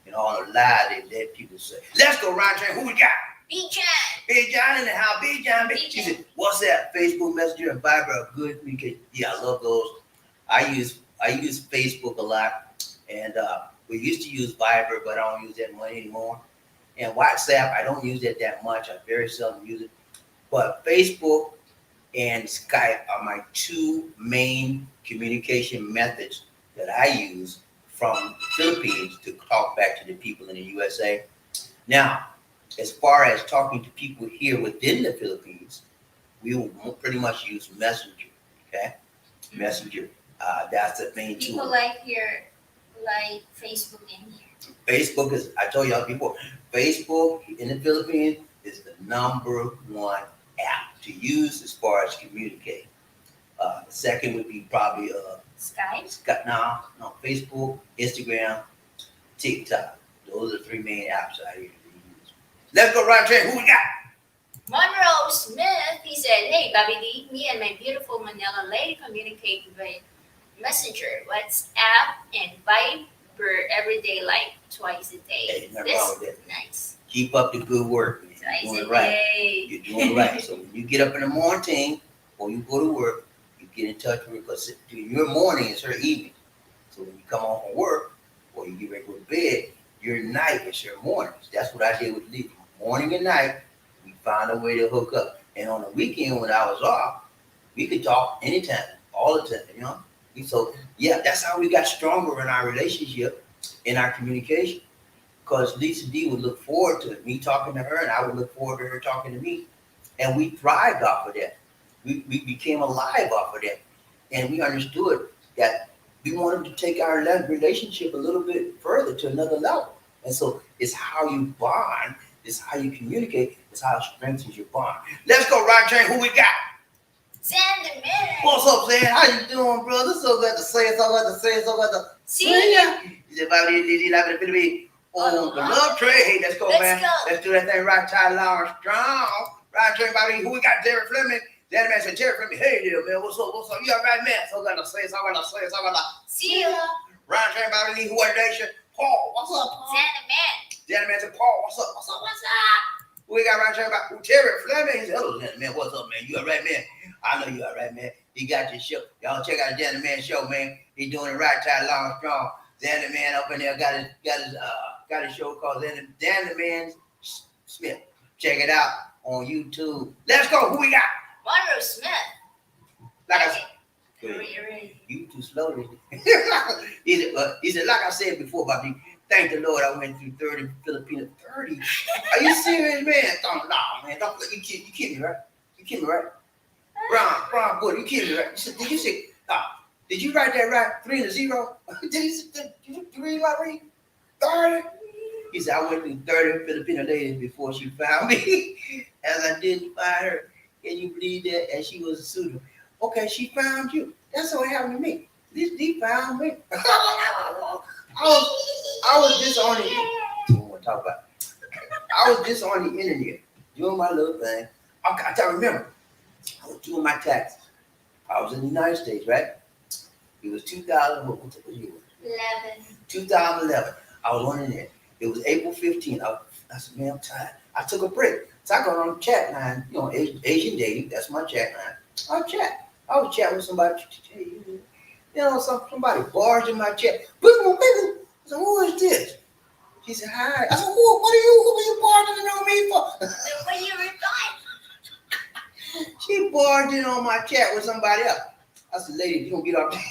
Speaker 1: and all the lies they let people say. Let's go, Ryan Train. Who we got?
Speaker 2: B-John.
Speaker 1: Big John in the house. Big John.
Speaker 2: Big
Speaker 1: She
Speaker 2: John.
Speaker 1: said, "What's that? Facebook Messenger and Viber are good communication." Yeah, I love those. I use Facebook a lot, and we used to use Viber, but I don't use that much anymore. And WhatsApp, I don't use it that much. I very seldom use it. But Facebook and Skype are my two main communication methods that I use from the Philippines to talk back to the people in the USA. Now, as far as talking to people here within the Philippines, we will pretty much use Messenger, okay? Messenger, that's the main tool.
Speaker 2: People like Facebook in here.
Speaker 1: Facebook is, I told y'all before, Facebook in the Philippines is the number one app to use as far as communicating. The second would be probably
Speaker 2: Skype?
Speaker 1: no, Facebook, Instagram, TikTok. Those are the three main apps I usually use. Let's go right there. Who we got?
Speaker 2: Monroe Smith, he said, "Hey, BobbieD, me and my beautiful Manila lady communicate by Messenger, WhatsApp, and Viber every day, like twice a day.
Speaker 1: Hey, nothing
Speaker 2: This
Speaker 1: wrong with
Speaker 2: is nice.
Speaker 1: Keep up the good work, man.
Speaker 2: Twice
Speaker 1: You're doing
Speaker 2: a
Speaker 1: right.
Speaker 2: day.
Speaker 1: You're doing right. So when you get up in the morning or you go to work, you get in touch with her because your morning is her evening. So when you come home from work or you get ready to go to bed, your night is her morning. That's what I did with Lee. Morning and night, we found a way to hook up. And on the weekend when I was off, we could talk anytime, all the time, you know? So yeah, that's how we got stronger in our relationship, in our communication. Because Lisa D would look forward to me talking to her, and I would look forward to her talking to me. And we thrived off of that. We became alive off of that. And we understood that we wanted to take our relationship a little bit further to another level. And so it's how you bond, it's how you communicate, it's how it strengthens your bond. Let's go, Ryan Train. Who we got?
Speaker 2: Xander Man.
Speaker 1: What's up, Zan? How you doing, brother? So glad to say it, so glad to say it, so glad to
Speaker 2: See ya.
Speaker 1: He said, BobbieD, like it be on the love train. Hey, let's go, man.
Speaker 2: Go.
Speaker 1: Let's do that thing right, tight, long, strong. Right train, BobbieD. Who we got? Jerry Fleming. That man said, Jerry Fleming. Hey there, man. What's up? What's up? You all right, man? So glad to say it, so glad to say it, so glad to
Speaker 2: See ya.
Speaker 1: Right train, BobbieD. Who are nation? Paul. What's up, Paul?
Speaker 2: Xander Man.
Speaker 1: That man said, Paul. What's up? What's up? What's up? Who we got right train about? Jerry Fleming. He said, hello, man. What's up, man? You all right, man? I know you all right, man. He got your show. Y'all check out the Xander Man show, man. He doing it right, tight, long, strong. Xander Man up in there got his show called Xander Man Smith. Check it out on YouTube. Let's go. Who we got?
Speaker 2: Monroe Smith.
Speaker 1: Like I said,
Speaker 2: Hooray.
Speaker 1: you too slow. He said, like I said before, Bobby, thank the Lord I went through 30 Filipina. 30? Are you serious, man? No, man. Don't you kidding me, right? You kidding me, right? Ron, boy, you kidding me, right? Did you say, did you write that right? 3 and a 0? Did you read my read? 30? He said, I went through 30 Filipino ladies before she found me. As I didn't find her. Can you believe that? And she was a suitor. Okay, she found you. That's what happened to me. This D found me. I was just on the I don't want to talk about it. I was just on the internet doing my little thing. I can't remember. I was doing my taxes. I was in the United States, right? It was 2000. What year was it?
Speaker 2: 11.
Speaker 1: 2011. I was on the net. It was April 15th. I said, man, I'm tired. I took a break. So I got on the chat line, you know, Asian dating. That's my chat line. I was chatting with somebody. You know, somebody barged in my chat. I said, who is this? She said, hi. I said, who are you barging on me for?
Speaker 2: When you replied.
Speaker 1: She barged in on my chat with somebody else. I said, lady, you don't get off there.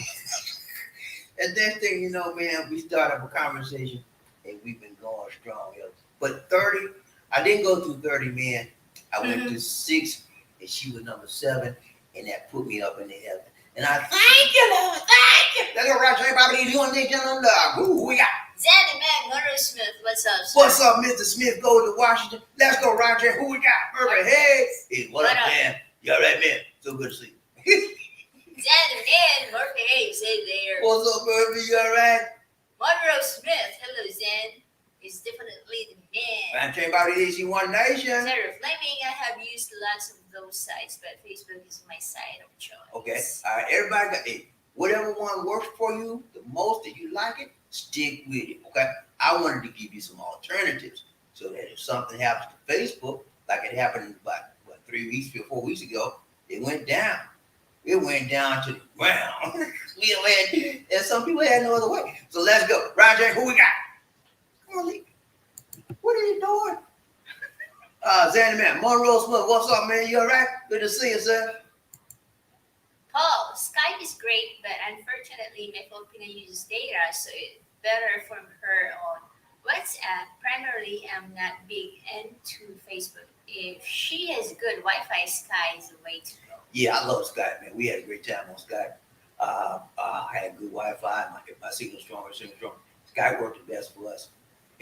Speaker 1: And next thing you know, man, we started up a conversation and we've been going strong. Yo. But 30 I didn't go through 30 men. I went through 6, and she was number 7, and that put me up in the heaven. And I thank you, Lord, thank you. Let's go, Roger, Bobby, doing this, gentlemen. Who we got?
Speaker 2: Zanny Man, Monroe Smith, what's up, sir?
Speaker 1: What's up, Mr. Smith? Go to Washington. Let's go, Roger. Who we got? Murphy. Hey, what up, man? You all right, man? So good to see you.
Speaker 2: Zanny Man, Murphy Hayes, hey there.
Speaker 1: What's up, Murphy? You all right?
Speaker 2: Monroe Smith, hello, Zen. It's definitely the man.
Speaker 1: I'm trained by the AC1 Nation.
Speaker 2: Sarah Fleming, I have used lots of those sites, but Facebook is my site of choice.
Speaker 1: Okay. All right. Everybody got it. Whatever one works for you the most that you like it, stick with it. Okay. I wanted to give you some alternatives so that if something happens to Facebook, like it happened about 3 weeks, 4 weeks ago, it went down. It went down to the ground. And some people had no other way. So let's go. Roger, who we got? Come on, Lee. What are you doing? Zanny Man, Monroe Smith, what's up, man? You all right? Good to see you, sir.
Speaker 2: Paul, Skype is great, but unfortunately, my Filipina uses data, so it's better from her on WhatsApp. Primarily, I'm not big into Facebook. If she has good Wi-Fi, Sky is the way to go.
Speaker 1: Yeah, I love Skype, man. We had a great time on Skype. I had good Wi-Fi. My signal stronger. Skype worked the best for us.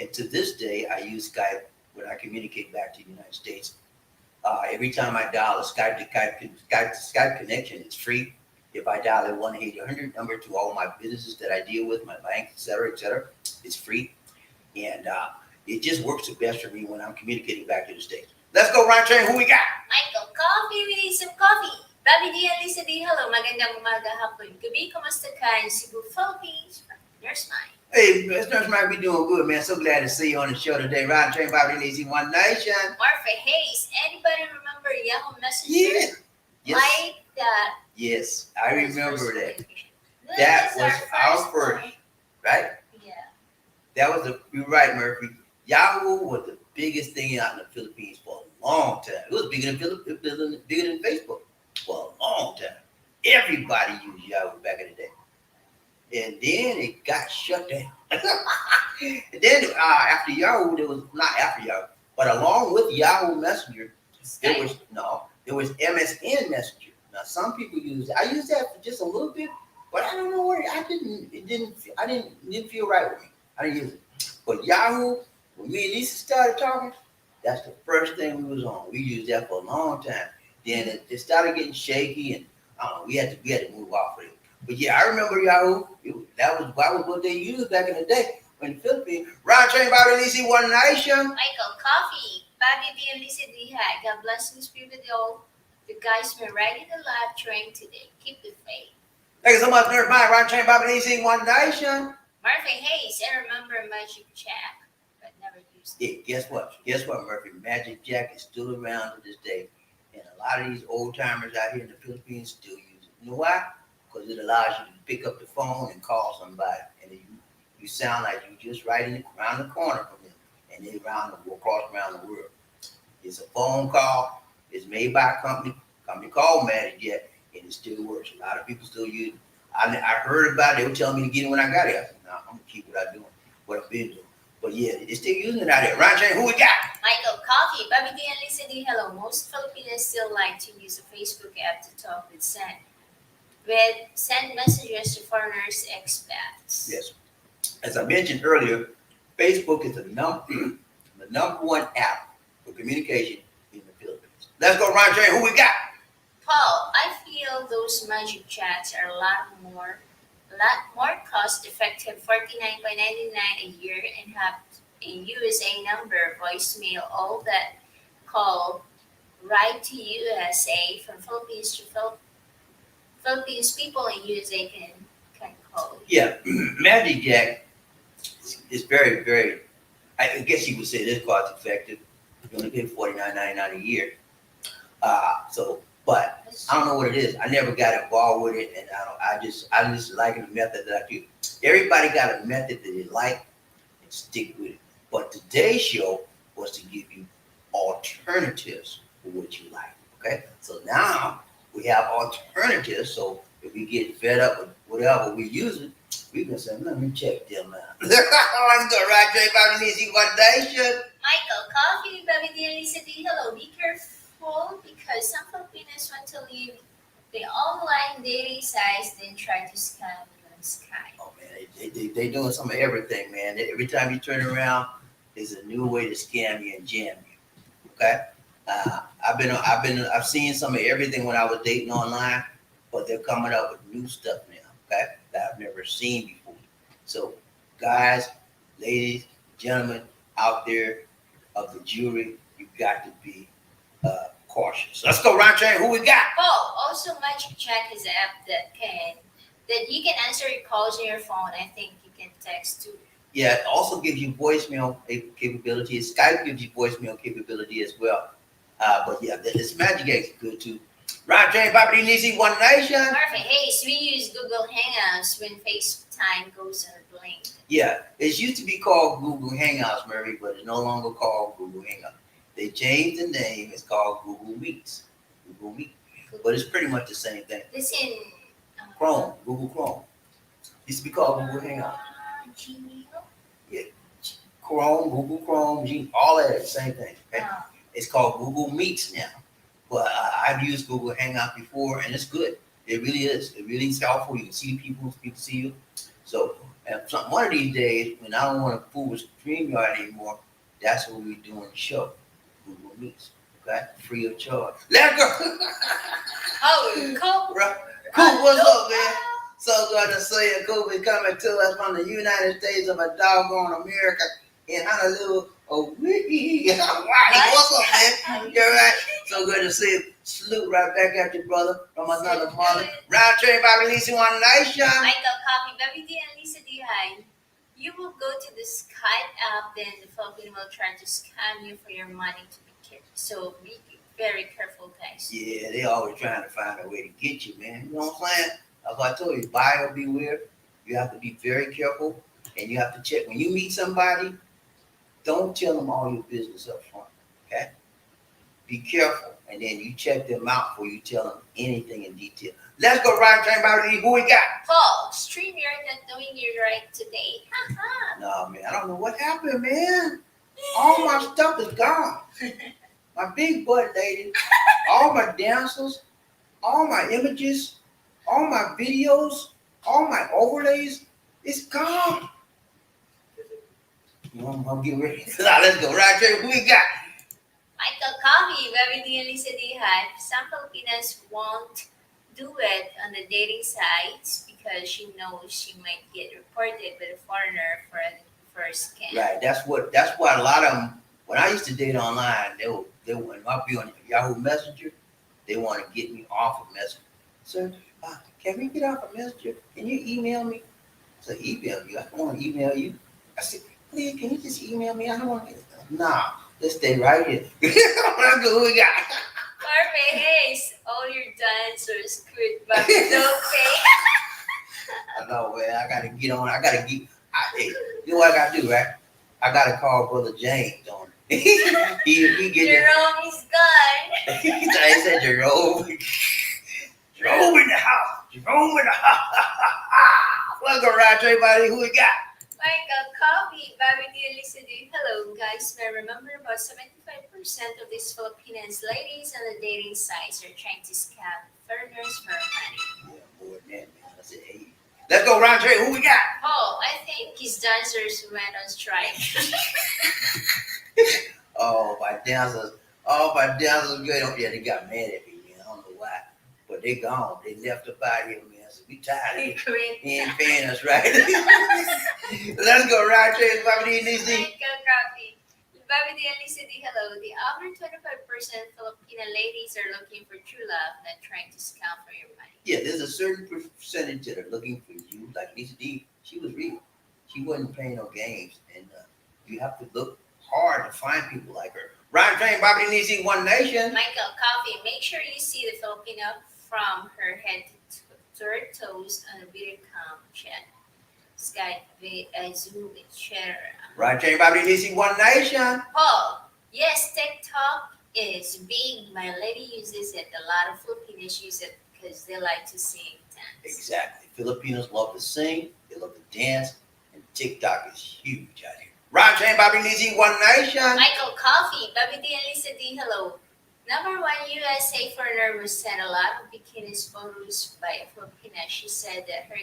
Speaker 1: And to this day, I use Skype when I communicate back to the United States. Every time I dial a Skype connection, it's free. If I dial a 1-800 number to all my businesses that I deal with, my bank, et cetera, it's free. And it just works the best for me when I'm communicating back to the States. Let's go, Ron Train. Who we got?
Speaker 2: Michael, coffee. We need some coffee. BobbieD and Lisa D, hello. Magandang umaga, hapon, gabi. Kamusta ka in Cebu, Philippines? Nurse Mike.
Speaker 1: Hey, Nurse Mike, we doing good, man. So glad to see you on the show today. Ron Train, BobbieD, AC1 Nation.
Speaker 2: Marfa Hayes. Anybody remember Yahoo Messenger?
Speaker 1: Yeah. Yes.
Speaker 2: Like that.
Speaker 1: Yes, I remember that. That was our first, right?
Speaker 2: Yeah.
Speaker 1: That was you're right, Murphy. Yahoo was the biggest thing out in the Philippines for a long time. It was bigger than Facebook for a long time. Everybody used Yahoo back in the day. And then it got shut down. And then after Yahoo, not after Yahoo, but along with Yahoo Messenger, there was MSN Messenger. Now some people use it. I used that for just a little bit, but I don't know where I didn't feel right with me. I didn't use it. But Yahoo, when me and Lisa started talking, that's the first thing we was on. We used that for a long time. Then it started getting shaky, and we had to move off of it. But yeah, I remember Yahoo. That was what they used back in the day in the Philippines. Ron Train, BobbieD, AC1 Nation.
Speaker 2: Michael, coffee. BobbieD and Lisa D, hi. God bless and speak with all the guys been riding the live train today. Keep the faith.
Speaker 1: Thank you so much, Nurse Mike. Ron Train, BobbieD, AC1 Nation.
Speaker 2: Murphy Hayes, I remember Magic Jack, but never used it.
Speaker 1: Yeah, guess what, Murphy? Magic Jack is still around to this day. And a lot of these old timers out here in the Philippines still use it. You know why? Because it allows you to pick up the phone and call somebody. And you sound like you just right around the corner from them. And they across around the world. It's a phone call. It's made by a company called Magic Jack, and it still works. A lot of people still use it. I heard about it. They were telling me to get it when I got it. I said, no, I'm going to keep what I'm doing, what I've been doing. But yeah, they're still using it out there. Ron Train, who we got?
Speaker 2: Michael, coffee. BobbieD and Lisa D, hello. Most Filipinos still like to use a Facebook app to talk with send messages to foreigners, expats.
Speaker 1: Yes. As I mentioned earlier, Facebook is the number one app for communication in the Philippines. Let's go, Ron Train. Who we got?
Speaker 2: Paul, I feel those magic chats are a lot more cost effective, $49.99 a year, and have a USA number, voicemail, all that call right to USA from Philippines to Philippines people in USA can call.
Speaker 1: Yeah, Magic Jack is very, very, I guess you would say this cost effective. You only pay $49.99 a year. But I don't know what it is. I never got involved with it, and I just like the method that I do. Everybody got a method that they like, and stick with it. But today's show was to give you alternatives for what you like. Okay, so now we have alternatives. So if we get fed up with whatever we're using, we can say, let me check them out. I'm going to ride straight by the easy foundation.
Speaker 2: Michael, coffee, BobbieD, and Lisa D. Hello, be careful because some Filipinos want to leave the online dating sites, then try to scam you on Skype.
Speaker 1: Oh man, they doing some of everything, man. Every time you turn around, there's a new way to scam you and jam you. Okay, I've seen some of everything when I was dating online, but they're coming up with new stuff now. Okay, that I've never seen before. So, guys, ladies, gentlemen out there of the jury, you got to be cautious. Let's go, Ron Train. Who we got?
Speaker 2: Oh, also Magic Chat is an app that you can answer your calls on your phone. I think you can text too.
Speaker 1: Yeah, it also gives you voicemail capability. Skype gives you voicemail capability as well. But yeah, this Magic X is good too. Ron Train, Property Nisi, One Nation.
Speaker 2: Perfect. Hey, so we use Google Hangouts when FaceTime goes on a blink.
Speaker 1: Yeah, it used to be called Google Hangouts, Murray, but it's no longer called Google Hangouts. They changed the name. It's called Google Meets. Google Meet. But it's pretty much the same thing.
Speaker 2: This in
Speaker 1: Chrome, Google Chrome. Used to be called Google Hangouts.
Speaker 2: Gmail.
Speaker 1: Yeah, Chrome, Google Chrome, all that, same thing. Okay? It's called Google Meets now. But I've used Google Hangout before, and it's good. It really is. It really is helpful. You can see people see you. So, one of these days, when I don't want to fool with StreamYard anymore, that's what we're doing the show. Google Meets. Okay? Free of charge. Let's go.
Speaker 2: Oh, cool.
Speaker 1: Cool, what's up, man? So good to see you. Cool is coming to us from the United States of a doggone America in Honolulu. Oh, wee. What's up, man? You're right. So good to see you. Salute right back at you, brother, from another mother. Round train by releasing One Nation.
Speaker 2: Michael, Coffee, BobbieD, and Lisa D. Hi. You will go to the Skype app, then the Philippine will try to scam you for your money to be kept. So be very careful, guys.
Speaker 1: Yeah, they always trying to find a way to get you, man. You know what I'm saying? That's what I told you. Buyer beware. You have to be very careful, and you have to check. When you meet somebody, don't tell them all your business up front, okay? Be careful, and then you check them out before you tell them anything in detail. Let's go right train by who we got?
Speaker 2: Paul, stream, you're not doing your right today.
Speaker 1: No, man, I don't know what happened, man. All my stuff is gone. My big butt lady, all my dancers, all my images, all my videos, all my overlays, it's gone. I'm getting ready. Now, let's go. Right there, who we got?
Speaker 2: Michael, Coffee, BobbieD, and Lisa D. Hi. Some Filipinas won't do it on the dating sites because she knows she might get reported by a foreigner for a scam.
Speaker 1: Right. That's why a lot of them. When I used to date online, they when I be on Yahoo Messenger, they want to get me off of Messenger. Sir, can we get off of Messenger? Can you email me? I said, email you? I don't want to email you. I said, please, can you just email me? I don't want to. Nah, let's stay right here. Let's go. Who we got?
Speaker 2: Perfect. Hey, all your dancers quit, but no pay.
Speaker 1: I know, man. I gotta get on. Hey, you know what I gotta do, right? I gotta call Brother James on. he get
Speaker 2: Jerome is gone.
Speaker 1: I said Jerome. Jerome in the house. Jerome in the house. Welcome, right, everybody. Who we got?
Speaker 2: Michael, Coffee, BobbieD, and Lisa D. Hello, guys. May remember about 75% of these Filipinas ladies on the dating sites are trying to scam foreigners for money.
Speaker 1: Yeah, more than that, man. I said, hey. Let's go, Roger. Who we got?
Speaker 2: Oh, I think his dancers went on strike.
Speaker 1: Oh, my dancers, good. Oh, yeah, they got mad at me, man. I don't know why. But they gone. They left up out here, man. So we tired. He ain't paying us right. Let's go, Roger. BobbieD, Lisa.
Speaker 2: Michael, Coffee. BobbieD, and Lisa D. Hello. The other 25% Filipina ladies are looking for true love, not trying to scam for your money.
Speaker 1: Yeah, there's a certain percentage that are looking for you. Like Lisa D, she was real. She wasn't playing no games. And you have to look hard to find people like her. Ryan Train, BobbieD, Lisa, One Nation.
Speaker 2: Michael, Coffee. Make sure you see the Filipino from her head to her toes on a video cam chat. Skype, Zoom, etc.
Speaker 1: Ryan Train, BobbieD, Lisa, One Nation.
Speaker 2: Paul, yes, TikTok is big. My lady uses it. A lot of Filipinos use it because they like to sing, dance.
Speaker 1: Exactly. Filipinos love to sing. They love to dance. And TikTok is huge out here. Ron Train, Bobby Lizzie, One Nation.
Speaker 2: Michael Coffey, BobbieD and Lisa D, hello. Number one USA foreigner was sent a lot of bikinis photos by a Filipina. She said that her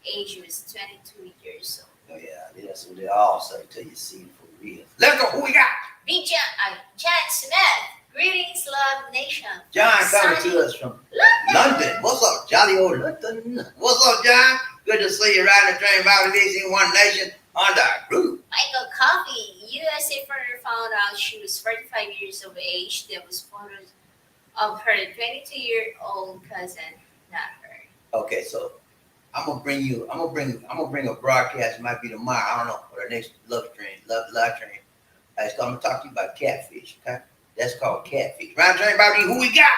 Speaker 2: age was 22 years old.
Speaker 1: Oh yeah, that's what they all say till you see it for real. Let's go. Who we got?
Speaker 2: John Smith. Greetings, Love Nation.
Speaker 1: John coming
Speaker 2: Sunny
Speaker 1: to us from
Speaker 2: London.
Speaker 1: London. What's up, jolly old London? What's up, John? Good to see you riding the train, Bobby Lizzie, One Nation on the group.
Speaker 2: Michael Coffey, USA foreigner found out she was 45 years of age. There was photos of her 22-year-old cousin, not her.
Speaker 1: Okay, so I'm gonna bring a broadcast. It might be tomorrow. I don't know, for the next love train. So I'm gonna talk to you about catfish. Okay, that's called catfish. Round train, Bobby. Who we got?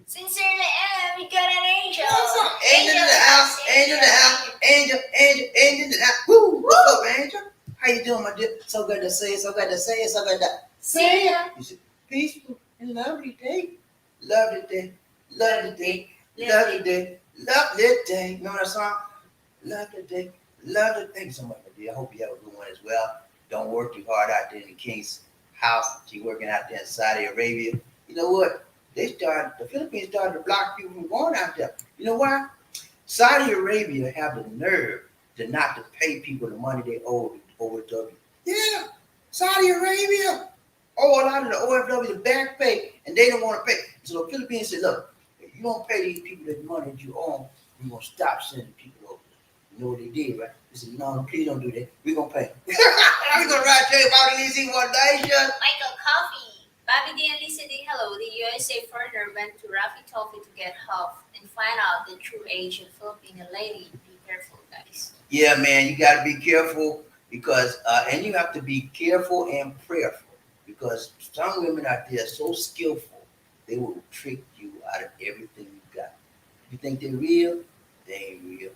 Speaker 2: Sincerely, we got an angel.
Speaker 1: What's up? Angel in the house. Angel in the house. Angel in the house. Woo! What's up, Angel? How you doing, my dear? So good to see you. So good to see you. So good to see you. You said peaceful and lovely day. Lovely day. Lovely day. Lovely day. Lovely day. You know that song? Lovely day. Lovely. Thank you so much, my dear. I hope you have a good one as well. Don't work too hard out there in the king's house. She's working out there in Saudi Arabia. You know what? The Philippines started to block people from going out there. You know why? Saudi Arabia have the nerve to not to pay people the money they owe over W. Yeah, Saudi Arabia. Oh, a lot of the OFW, the back pay, and they don't want to pay. So the Philippines said, look, if you don't pay these people the money that you owe, we're going to stop sending people over. You know what they did, right? They said, no, please don't do that. We're going to pay. We're going to write you about the One Nation.
Speaker 2: Michael Coffey, BobbieD and Lisa D, hello. The USA foreigner went to Rafi Toffee to get help and find out the true age of Filipino lady. Be careful, guys.
Speaker 1: Yeah, man, you got to be careful because, and you have to be careful and prayerful because some women out there are so skillful, they will trick you out of everything you got. You think they're real? They ain't real.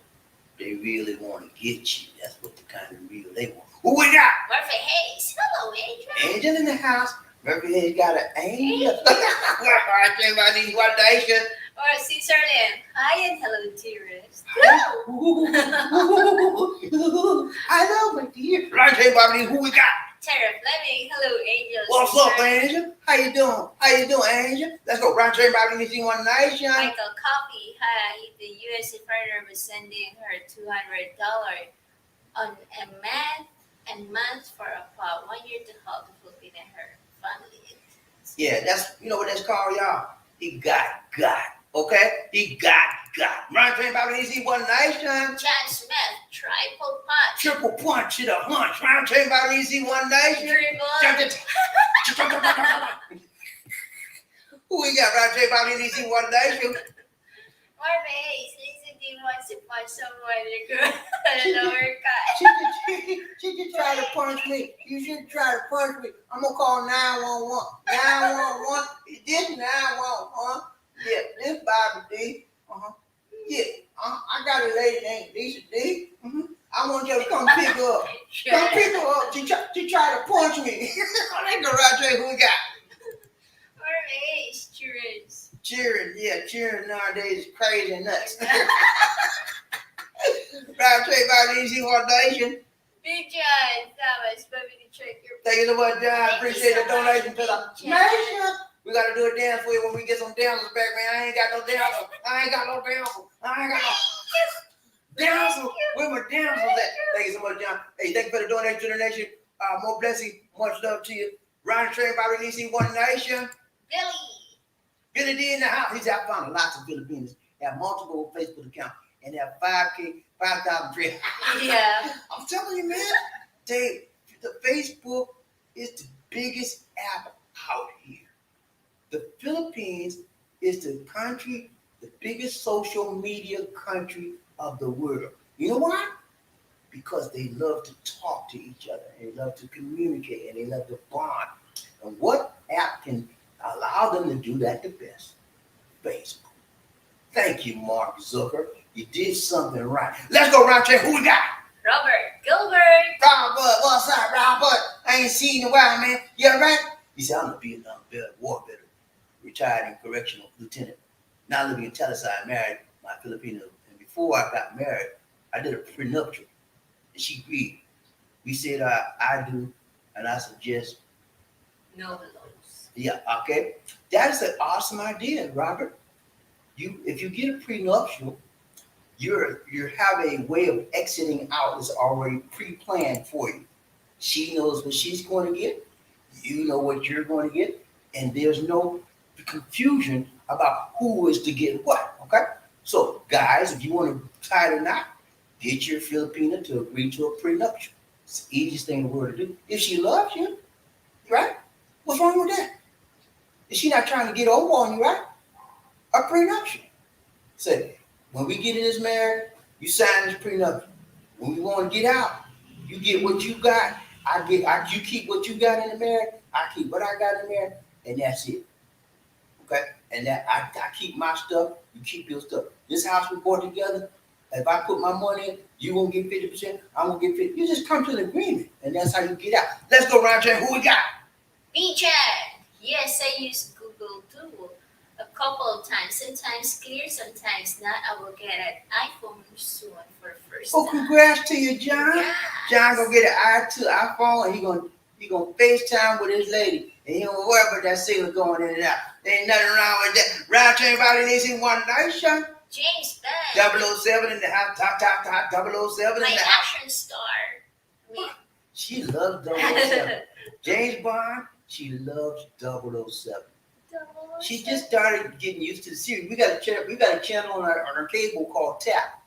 Speaker 1: They really want to get you. That's what the kind of real they want. Who we got?
Speaker 2: Murphy Hayes, hello, Angel.
Speaker 1: Angel in the house. Murphy Hayes got an angel. I came by these One Nation.
Speaker 2: Or Sincerely, hi and hello, dearest.
Speaker 1: Hello, my dear. I came by these. Who we got?
Speaker 2: Tara Fleming, hello, Angel.
Speaker 1: What's up, Angel? How you doing? How you doing, Angel? Let's go. Round train by the One Nation.
Speaker 2: Michael Coffey, hi. The U.S. foreigner was sending her $200 on a month for about 1 year to help the Philippine and her family.
Speaker 1: Yeah, that's, you know what that's called, y'all? He got. Okay? He got. Round train by the One Nation.
Speaker 2: John Smith,
Speaker 1: Triple punch to the hunch. Round train by the One Nation. Who we got? Round train by the One Nation.
Speaker 2: Murphy Hayes, Lisa D wants to punch someone in the lower cut.
Speaker 1: She just tried to punch me. You should try to punch me. I'm going to call 911. 911. This 911. Yeah, this BobbieD. Yeah, I got a lady named Lisa D. I want you to come pick her up. Come pick her up. She tried to punch me. Let's go right there. Who we got?
Speaker 2: Murphy Hayes, cheers.
Speaker 1: Cheering nowadays is crazy and nuts. Right there, BobbieD Foundation.
Speaker 2: Big John Thomas, BobbieD check your.
Speaker 1: Thank you so much, John. Appreciate the donation to the nation. We got to do a dance for you when we get some dancers back, man. I ain't got no dancers. Dancers. Where my dancers at? Thank you so much, John. Hey, thank you for the donation to the nation. More blessing, much love to you. Ron Train by releasing One Nation. Billy D in the house. He's out found lots of Filipinos. Have multiple Facebook accounts and have 5,000 friends.
Speaker 2: Yeah.
Speaker 1: I'm telling you, man. Dave, the Facebook is the biggest app out here. The Philippines is the biggest social media country of the world. You know why? Because they love to talk to each other, and they love to communicate, and they love to bond. And what app can allow them to do that the best? Facebook. Thank you, Mark Zucker. You did something right. Let's go round check. Who we got?
Speaker 2: Robert Gilbert.
Speaker 1: Robert, what's up, Robert? I ain't seen you in a while, man. You all right? He said, I'm a Vietnam war veteran, retired and correctional lieutenant. Now living in Teleside, married my Filipino. And before I got married, I did a prenuptial. And she agreed. We said I do, and I suggest.
Speaker 2: No blows.
Speaker 1: Yeah, okay. That is an awesome idea, Robert. If you get a prenuptial, you have a way of exiting out that's already pre-planned for you. She knows what she's going to get. You know what you're going to get, and there's no confusion about who is to get what. Okay. So, guys, if you want to tie the knot, get your Filipina to agree to a prenuptial. It's the easiest thing in the world to do. If she loves you, right? What's wrong with that? Is she not trying to get over on you, right? A prenuptial. Say, when we get in this marriage, you sign this prenuptial. When we want to get out, you get what you got. You keep what you got in the marriage. I keep what I got in the marriage, and that's it. Okay? And that I keep my stuff, you keep your stuff. This house we bought together. If I put my money in, you gonna get 50%, I'm gonna get 50%. You just come to an agreement, and that's how you get out. Let's go around here. Who we got?
Speaker 2: WeChat. Yes, I use Google too. A couple of times. Sometimes clear, sometimes not. I will get an iPhone soon for first
Speaker 1: Oh,
Speaker 2: time.
Speaker 1: congrats to you, John.
Speaker 2: Yes.
Speaker 1: John gonna get an iPhone, and he gonna FaceTime with his lady, and he don't worry about that signal going in and out. There ain't nothing wrong with that. Round train everybody needs in one night shot.
Speaker 2: James Bond.
Speaker 1: 007 in the house, top, 007
Speaker 2: My
Speaker 1: in the house.
Speaker 2: action star. Me.
Speaker 1: She loves 007. James Bond, she loves 007. She just started getting used to the series. We got a channel on our cable called Tap.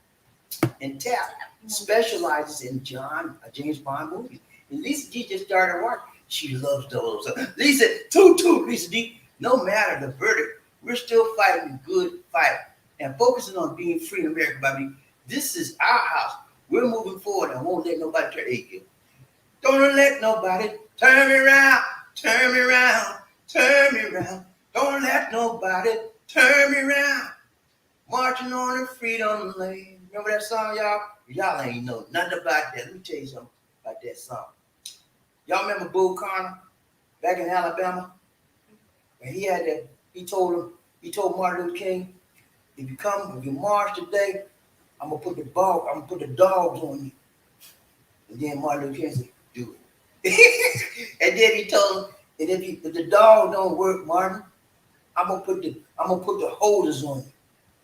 Speaker 1: And Tap specializes in James Bond movies. And Lisa D just started watching. She loves 007. Lisa, Lisa D, no matter the verdict, we're still fighting a good fight and focusing on being free in America, Bobby. This is our house. We're moving forward and won't let nobody turn you. Don't let nobody turn me around, turn me around, turn me around. Don't let nobody turn me around. Marching on the freedom lane. Remember that song, y'all? Y'all ain't know nothing about that. Let me tell you something about that song. Y'all remember Bull Connor back in Alabama? And he told Martin Luther King, if you march today, I'm gonna put the dogs on you. And then Martin Luther King said, do it. And then he told him, and if the dog don't work, Martin, I'm gonna put the holders on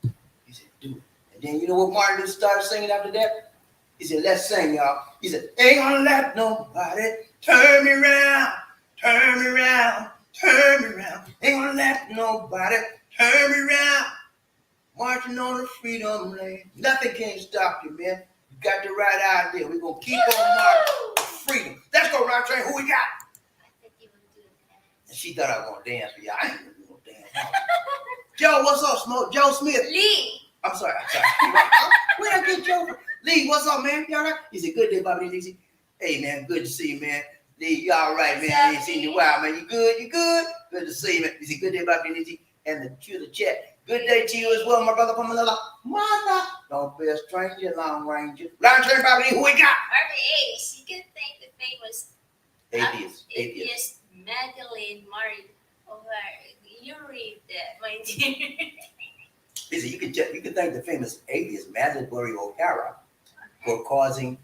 Speaker 1: you. He said, do it. And then you know what Martin Luther started singing after that? He said, let's sing, y'all. He said, ain't gonna let nobody turn me around, turn me around, turn me around. Ain't gonna let nobody turn me around. Marching on the freedom lane. Nothing can stop you, man. You got the right idea. We're gonna keep on marching for freedom. Let's go, round train. Who we got?
Speaker 2: I think you would do that.
Speaker 1: And she thought I was gonna dance for y'all. I ain't gonna do no dance. Joe, what's up, Smoke? Joe Smith.
Speaker 2: Lee.
Speaker 1: I'm sorry. Where'd I get Joe from? Lee, what's up, man? You all right? He said, good day, BobbieD. Hey, man, good to see you, man. Lee, you all right, man? I ain't seen you in a while, man. You good? You good? Good to see you, man. He said, good day, BobbieD. And the chat. Good day to you as well, my brother from another mother. Don't be a stranger, Long Ranger. Long Train BobbieD, who we got?
Speaker 2: RVAs. You can thank the famous atheist Magdalene Murray. You read that, my dear.
Speaker 1: Listen, you can thank the famous atheist Madeleine Murray O'Hara for causing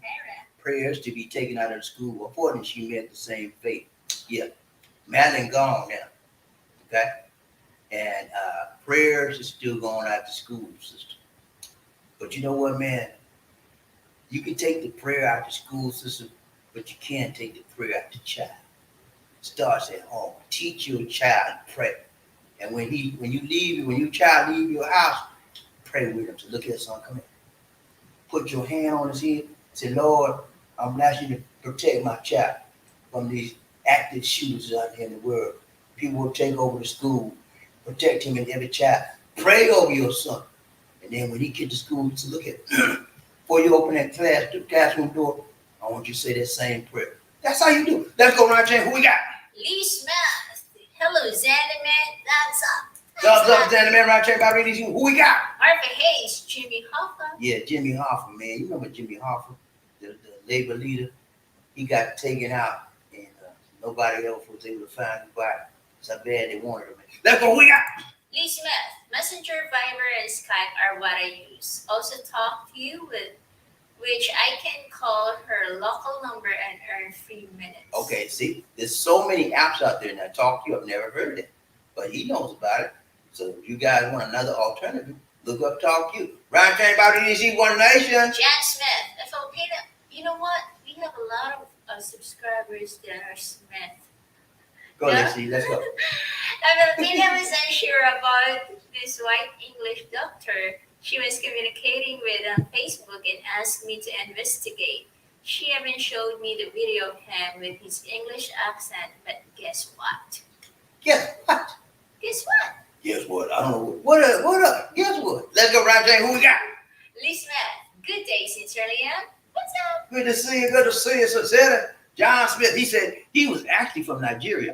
Speaker 1: prayers to be taken out of the school. Unfortunately, she met the same fate. Yeah, Madeline gone now. Okay, and prayers are still going out the school system. But you know what, man? You can take the prayer out the school system, but you can't take the prayer out the child. It starts at home. Teach your child to pray. And when your child leave your house, pray with him. So look at that son, come here. Put your hand on his head. Say, Lord, I'm asking you to protect my child from these active shooters out here in the world. People will take over the school. Protect him and every child. Pray over your son. And then when he gets to school, so look at it. Before you open that classroom door, I want you to say that same prayer. That's how you do it. Let's go, Ryan. Who we got?
Speaker 2: Lee Smith. Hello, Xanaman. That's up.
Speaker 1: Thumbs up, Xanaman. Ryan, BobbieD. Who we got?
Speaker 2: Harvey Hayes. Jimmy Hoffa.
Speaker 1: Yeah, Jimmy Hoffa, man. You remember Jimmy Hoffa, the labor leader? He got taken out, and nobody else was able to find him. But it's how bad they wanted him. Let's go. Who we got?
Speaker 2: Lee Smith. Messenger, Viber, and Skype are what I use. Also talk to you with which I can call her local number and earn free minutes.
Speaker 1: Okay, see, there's so many apps out there that talk to you. I've never heard of it, but he knows about it. So if you guys want another alternative, look up Talk You. Ryan Train about DC One Nation.
Speaker 2: Jan Smith, a Filipino. You know what? We have a lot of subscribers that are Smith.
Speaker 1: Go,
Speaker 2: Yeah?
Speaker 1: let's see. Let's go.
Speaker 2: A Filipina was unsure about this white English doctor she was communicating with on Facebook and asked me to investigate. She even showed me the video of him with his English accent, but guess what?
Speaker 1: Guess what?
Speaker 2: Guess what?
Speaker 1: Guess what? I don't know. What up? What up? Guess what? Let's go, Ryan Train. Who we got?
Speaker 2: Lee Smith, good day, Australia. What's up?
Speaker 1: Good to see you. Good to see you, Sincere. John Smith. He said he was actually from Nigeria.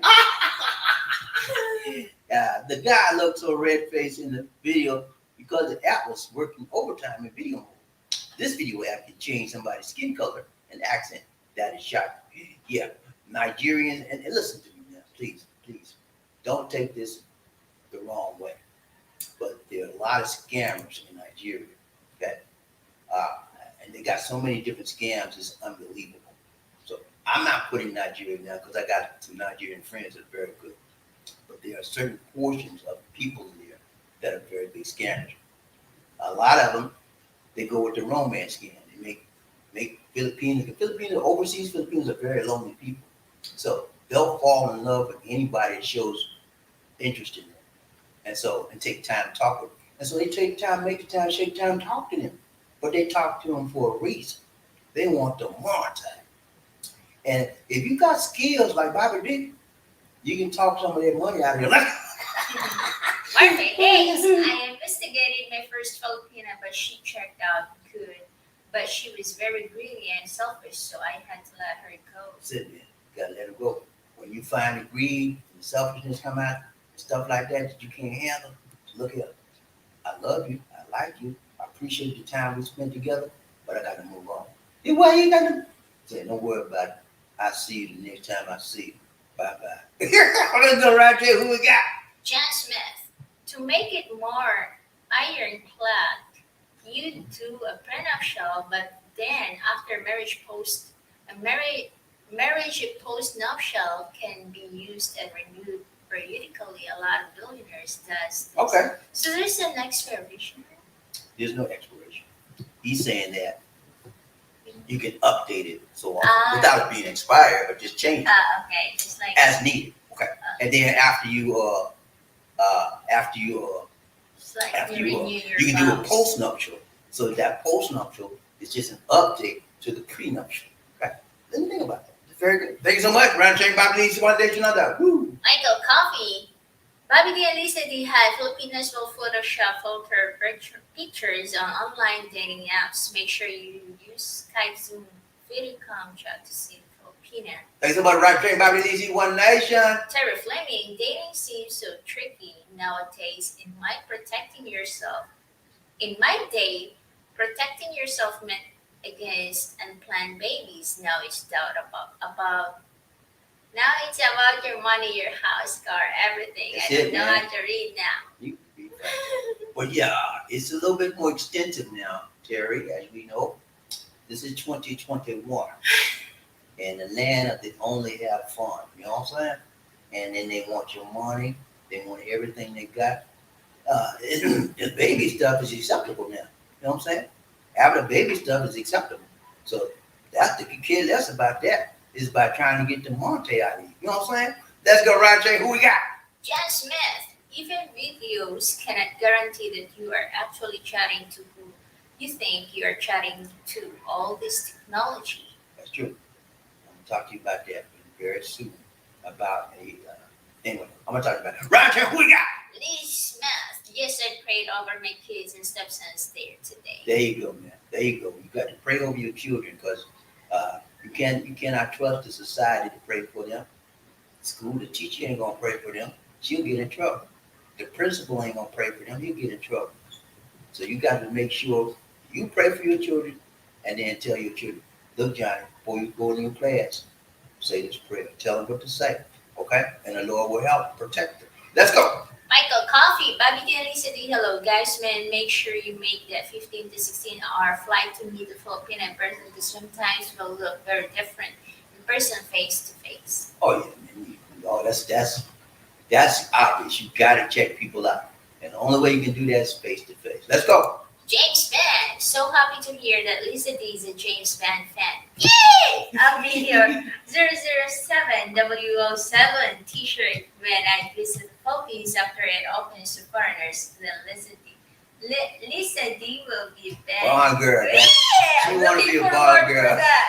Speaker 1: The guy looked so red-faced in the video because the app was working overtime in video mode. This video app can change somebody's skin color and accent. That is shocking. Yeah, Nigerians, and listen to me now, please, please. Don't take this the wrong way. But there are a lot of scammers in Nigeria. Okay? And they got so many different scams, it's unbelievable. So I'm not putting Nigeria down because I got some Nigerian friends that are very good. But there are certain portions of people in there that are very big scammers. A lot of them, they go with the romance scam. They make Filipinos, overseas Filipinos are very lonely people. So they'll fall in love with anybody that shows interest in them. And take time to talk with them. And so they take time, make the time, shake time, talk to them. But they talk to them for a reason. They want the monetize. And if you got skills like BobbieD, you can talk some of their money out of your life.
Speaker 2: Perfect. Thanks. I investigated my first Filipina, but she checked out good. But she was very greedy and selfish, so I had to let her go.
Speaker 1: Sit there. You gotta let her go. When you find the greed and the selfishness come out, and stuff like that you can't handle, look here. I love you. I like you. I appreciate the time we spent together, but I gotta move on. Why you gotta say, don't worry about it. I'll see you the next time I see you. Bye-bye. Let's go right there. Who we got?
Speaker 2: Jan Smith, to make it more ironclad, you do a prenuptial, but then after marriage post-nuptial can be used and renewed periodically. A lot of billionaires does this.
Speaker 1: Okay.
Speaker 2: So there's an expiration.
Speaker 1: There's no expiration. He's saying that you can update it so often without it being expired, but just change it
Speaker 2: Okay, just like
Speaker 1: as needed. Okay. And then after you
Speaker 2: renew your
Speaker 1: you can do a
Speaker 2: vows.
Speaker 1: post-nuptial. So that post-nuptial is just an update to the pre-nuptial. Okay. Let me think about that. It's very good. Thank you so much. Ryan Train, BobbieD, one day, another. Woo.
Speaker 2: Michael Coffee. BobbieD and Lisa D had Filipinos will Photoshop filter pictures on online dating apps. Make sure you use Skype, Zoom, video chat to see Filipina.
Speaker 1: Thanks so much, Ryan Train, BobbieD, One Nation.
Speaker 2: Terry Fleming, dating seems so tricky nowadays. In my day, protecting yourself meant against unplanned babies. Now it's about your money, your house, car, everything.
Speaker 1: That's
Speaker 2: I don't
Speaker 1: it,
Speaker 2: know
Speaker 1: man.
Speaker 2: how to read now.
Speaker 1: You can be fine. But yeah, it's a little bit more extensive now, Terry, as we know. This is 2021. And the land of the only have fun. You know what I'm saying? And then they want your money. They want everything they got. The baby stuff is acceptable now. You know what I'm saying? Having the baby stuff is acceptable. So that's the kid less about that. It's about trying to get the money out of you. You know what I'm saying? Let's go, Roger. Who we got?
Speaker 2: Jan Smith, even videos cannot guarantee that you are actually chatting to who you think you are chatting to. All this technology.
Speaker 1: That's true. I'm gonna talk to you about that very soon. Anyway, I'm gonna talk about that. Roger, who we got?
Speaker 2: Lee Smith, yes, I prayed over my kids and stepsons there today.
Speaker 1: There you go, man. There you go. You got to pray over your children because you cannot trust the society to pray for them. School, the teacher ain't gonna pray for them. She'll get in trouble. The principal ain't gonna pray for them. He'll get in trouble. So you got to make sure you pray for your children and then tell your children, look, Johnny, before you go in your class, say this prayer. Tell them what to say, okay? And the Lord will help protect them. Let's go.
Speaker 2: Michael Coffee, BobbieD and Lisa D. Hello, guys, man. Make sure you make that 15 to 16-hour flight to meet the Philippine in person because sometimes will look very different in person, face to face.
Speaker 1: Oh yeah, man. Oh, that's obvious. You gotta check people out. And the only way you can do that is face to face. Let's go.
Speaker 2: James Band, so happy to hear that Lisa D is a James Band fan. Yay! I'll be here 007 W07 t-shirt when I visit the Philippines after it opens to foreigners. Then Lisa D will be back.
Speaker 1: Bond girl.
Speaker 2: Yeah!
Speaker 1: She
Speaker 2: I'm
Speaker 1: wanna
Speaker 2: looking
Speaker 1: be a
Speaker 2: forward
Speaker 1: Bond
Speaker 2: for
Speaker 1: girl.
Speaker 2: that.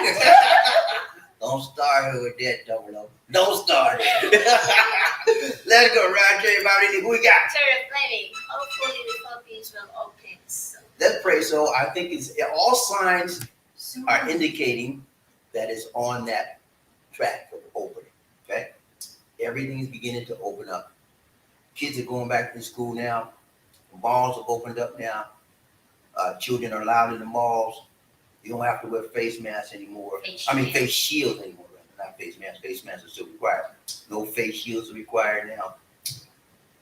Speaker 1: Don't start her with that, double. Don't start it. Let's go, Roger. Everybody, who we got?
Speaker 2: Terry Fleming, hopefully the Philippines will open soon.
Speaker 1: Let's pray. So I think it's all signs
Speaker 2: Soon.
Speaker 1: are indicating that it's on that track for the opening. Okay, everything is beginning to open up. Kids are going back to school now. Malls have opened up now. Children are allowed in the malls. You don't have to wear face masks anymore. Face shields anymore. Not face masks. Face masks are still required. No face shields are required now.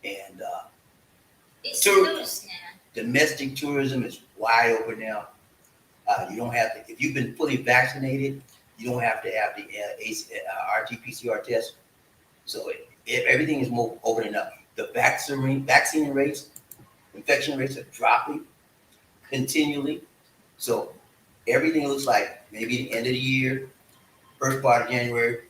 Speaker 1: And
Speaker 2: It's loose now.
Speaker 1: domestic tourism is wide open now. You don't have to, if you've been fully vaccinated, you don't have to have the RT-PCR test. So everything is more opening up. The vaccine rates, infection rates are dropping continually. So everything looks like maybe the end of the year, first part of January,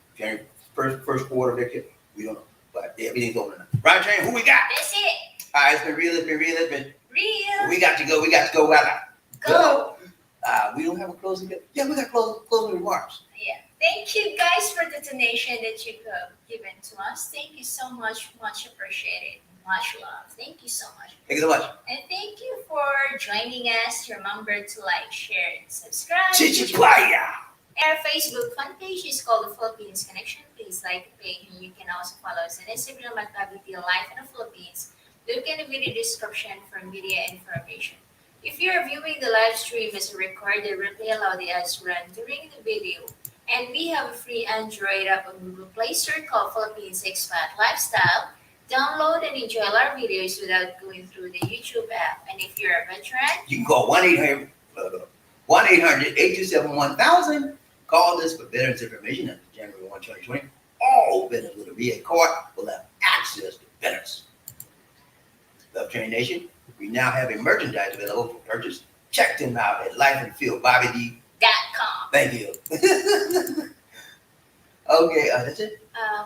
Speaker 1: first quarter of next year. We don't know, but everything's opening up. Right, Jane, who we got?
Speaker 2: That's it.
Speaker 1: All right, it's been real.
Speaker 2: Real.
Speaker 1: We got to go.
Speaker 2: Go.
Speaker 1: We don't have a closing. Yeah, we got closing remarks.
Speaker 2: Yeah. Thank you guys for the donation that you've given to us. Thank you so much. Much appreciated. Much love. Thank you so much.
Speaker 1: Thank you so much.
Speaker 2: And thank you for joining us. Remember to like, share, and subscribe.
Speaker 1: Chichikwaya.
Speaker 2: Our Facebook fan page is called the Philippines Connection. Please like the page, and you can also follow us on Instagram at BobbieD Life in the Philippines. Look in the video description for media information. If you are viewing the live stream as a recorded replay, allow the ads to run during the video. And we have a free Android app on Google Play Store called Philippines Expat Lifestyle. Download and enjoy our videos without going through the YouTube app. And if you're a veteran,
Speaker 1: You can call 1-800-827-1000. Call this for veterans information until January 1, 2020. All veterans with a VA card will have access to veterans. Love Training Nation, we now have a merchandise available for purchase. Check them out at lifeandfieldBobbieD.com. Thank you. Okay, that's it.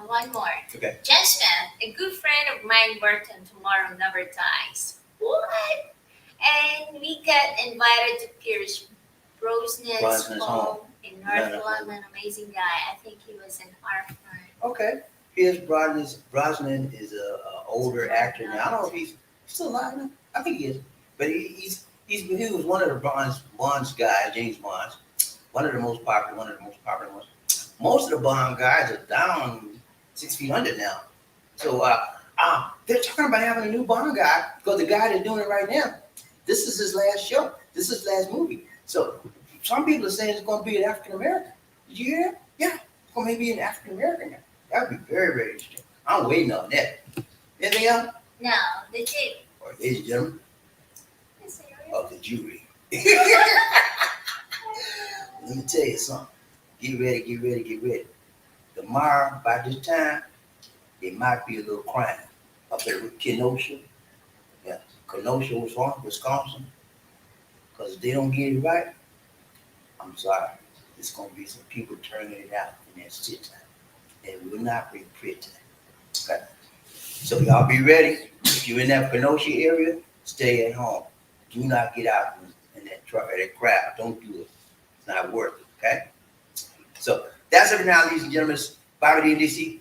Speaker 2: one more.
Speaker 1: Okay.
Speaker 2: Jasmine, a good friend of mine, Burton, tomorrow never dies. What? And we got invited to Pierce Brosnan's home in North London. Amazing guy. I think he was an art fan.
Speaker 1: Okay. Pierce Brosnan is a older actor now. I don't know if he's still alive now. I think he is. But he was one of the Bond's guys, James Bond's. One of the most popular ones. Most of the Bond guys are down 6 feet under now. So they're talking about having a new Bond guy because the guy that's doing it right now, this is his last show. This is his last movie. So some people are saying it's going to be an African American. Did you hear that? Yeah, it's going to be an African American now. That would be very, very interesting. I'm waiting on that. Anything else?
Speaker 2: No, that's it.
Speaker 1: Or ladies and gentlemen
Speaker 2: That's it.
Speaker 1: of the jury. Let me tell you something. Get ready. Tomorrow, by this time, it might be a little crime up there with Kenosha. Yeah, Kenosha, Wisconsin. Because if they don't get it right, I'm sorry. It's going to be some people turning it out in that city. And it will not be pretty. Okay? So y'all be ready. If you're in that Kenosha area, stay at home. Do not get out in that truck or that crowd. Don't do it. It's not worth it. Okay? So that's it for now, ladies and gentlemen. BobbieD and Deceit.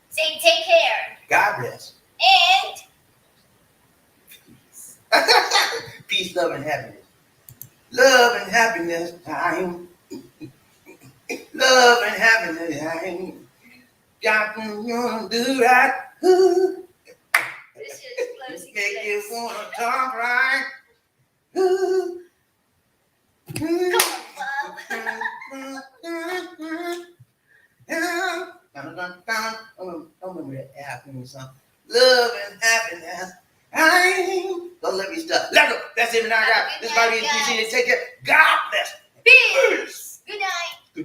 Speaker 2: Say take care.
Speaker 1: God bless.
Speaker 2: And
Speaker 1: Peace, love, and happiness. Love and happiness time. Love and happiness time. Got to do right. Ooh.
Speaker 2: this is closing
Speaker 1: Make you
Speaker 2: statements.
Speaker 1: wanna talk right. Ooh.
Speaker 2: Come on, Bob.
Speaker 1: I don't remember that African song. love and happiness. Don't let me stop. Let go. That's it. Now, guys. This is BobbieD. Take care. God bless.
Speaker 2: Peace. Good night.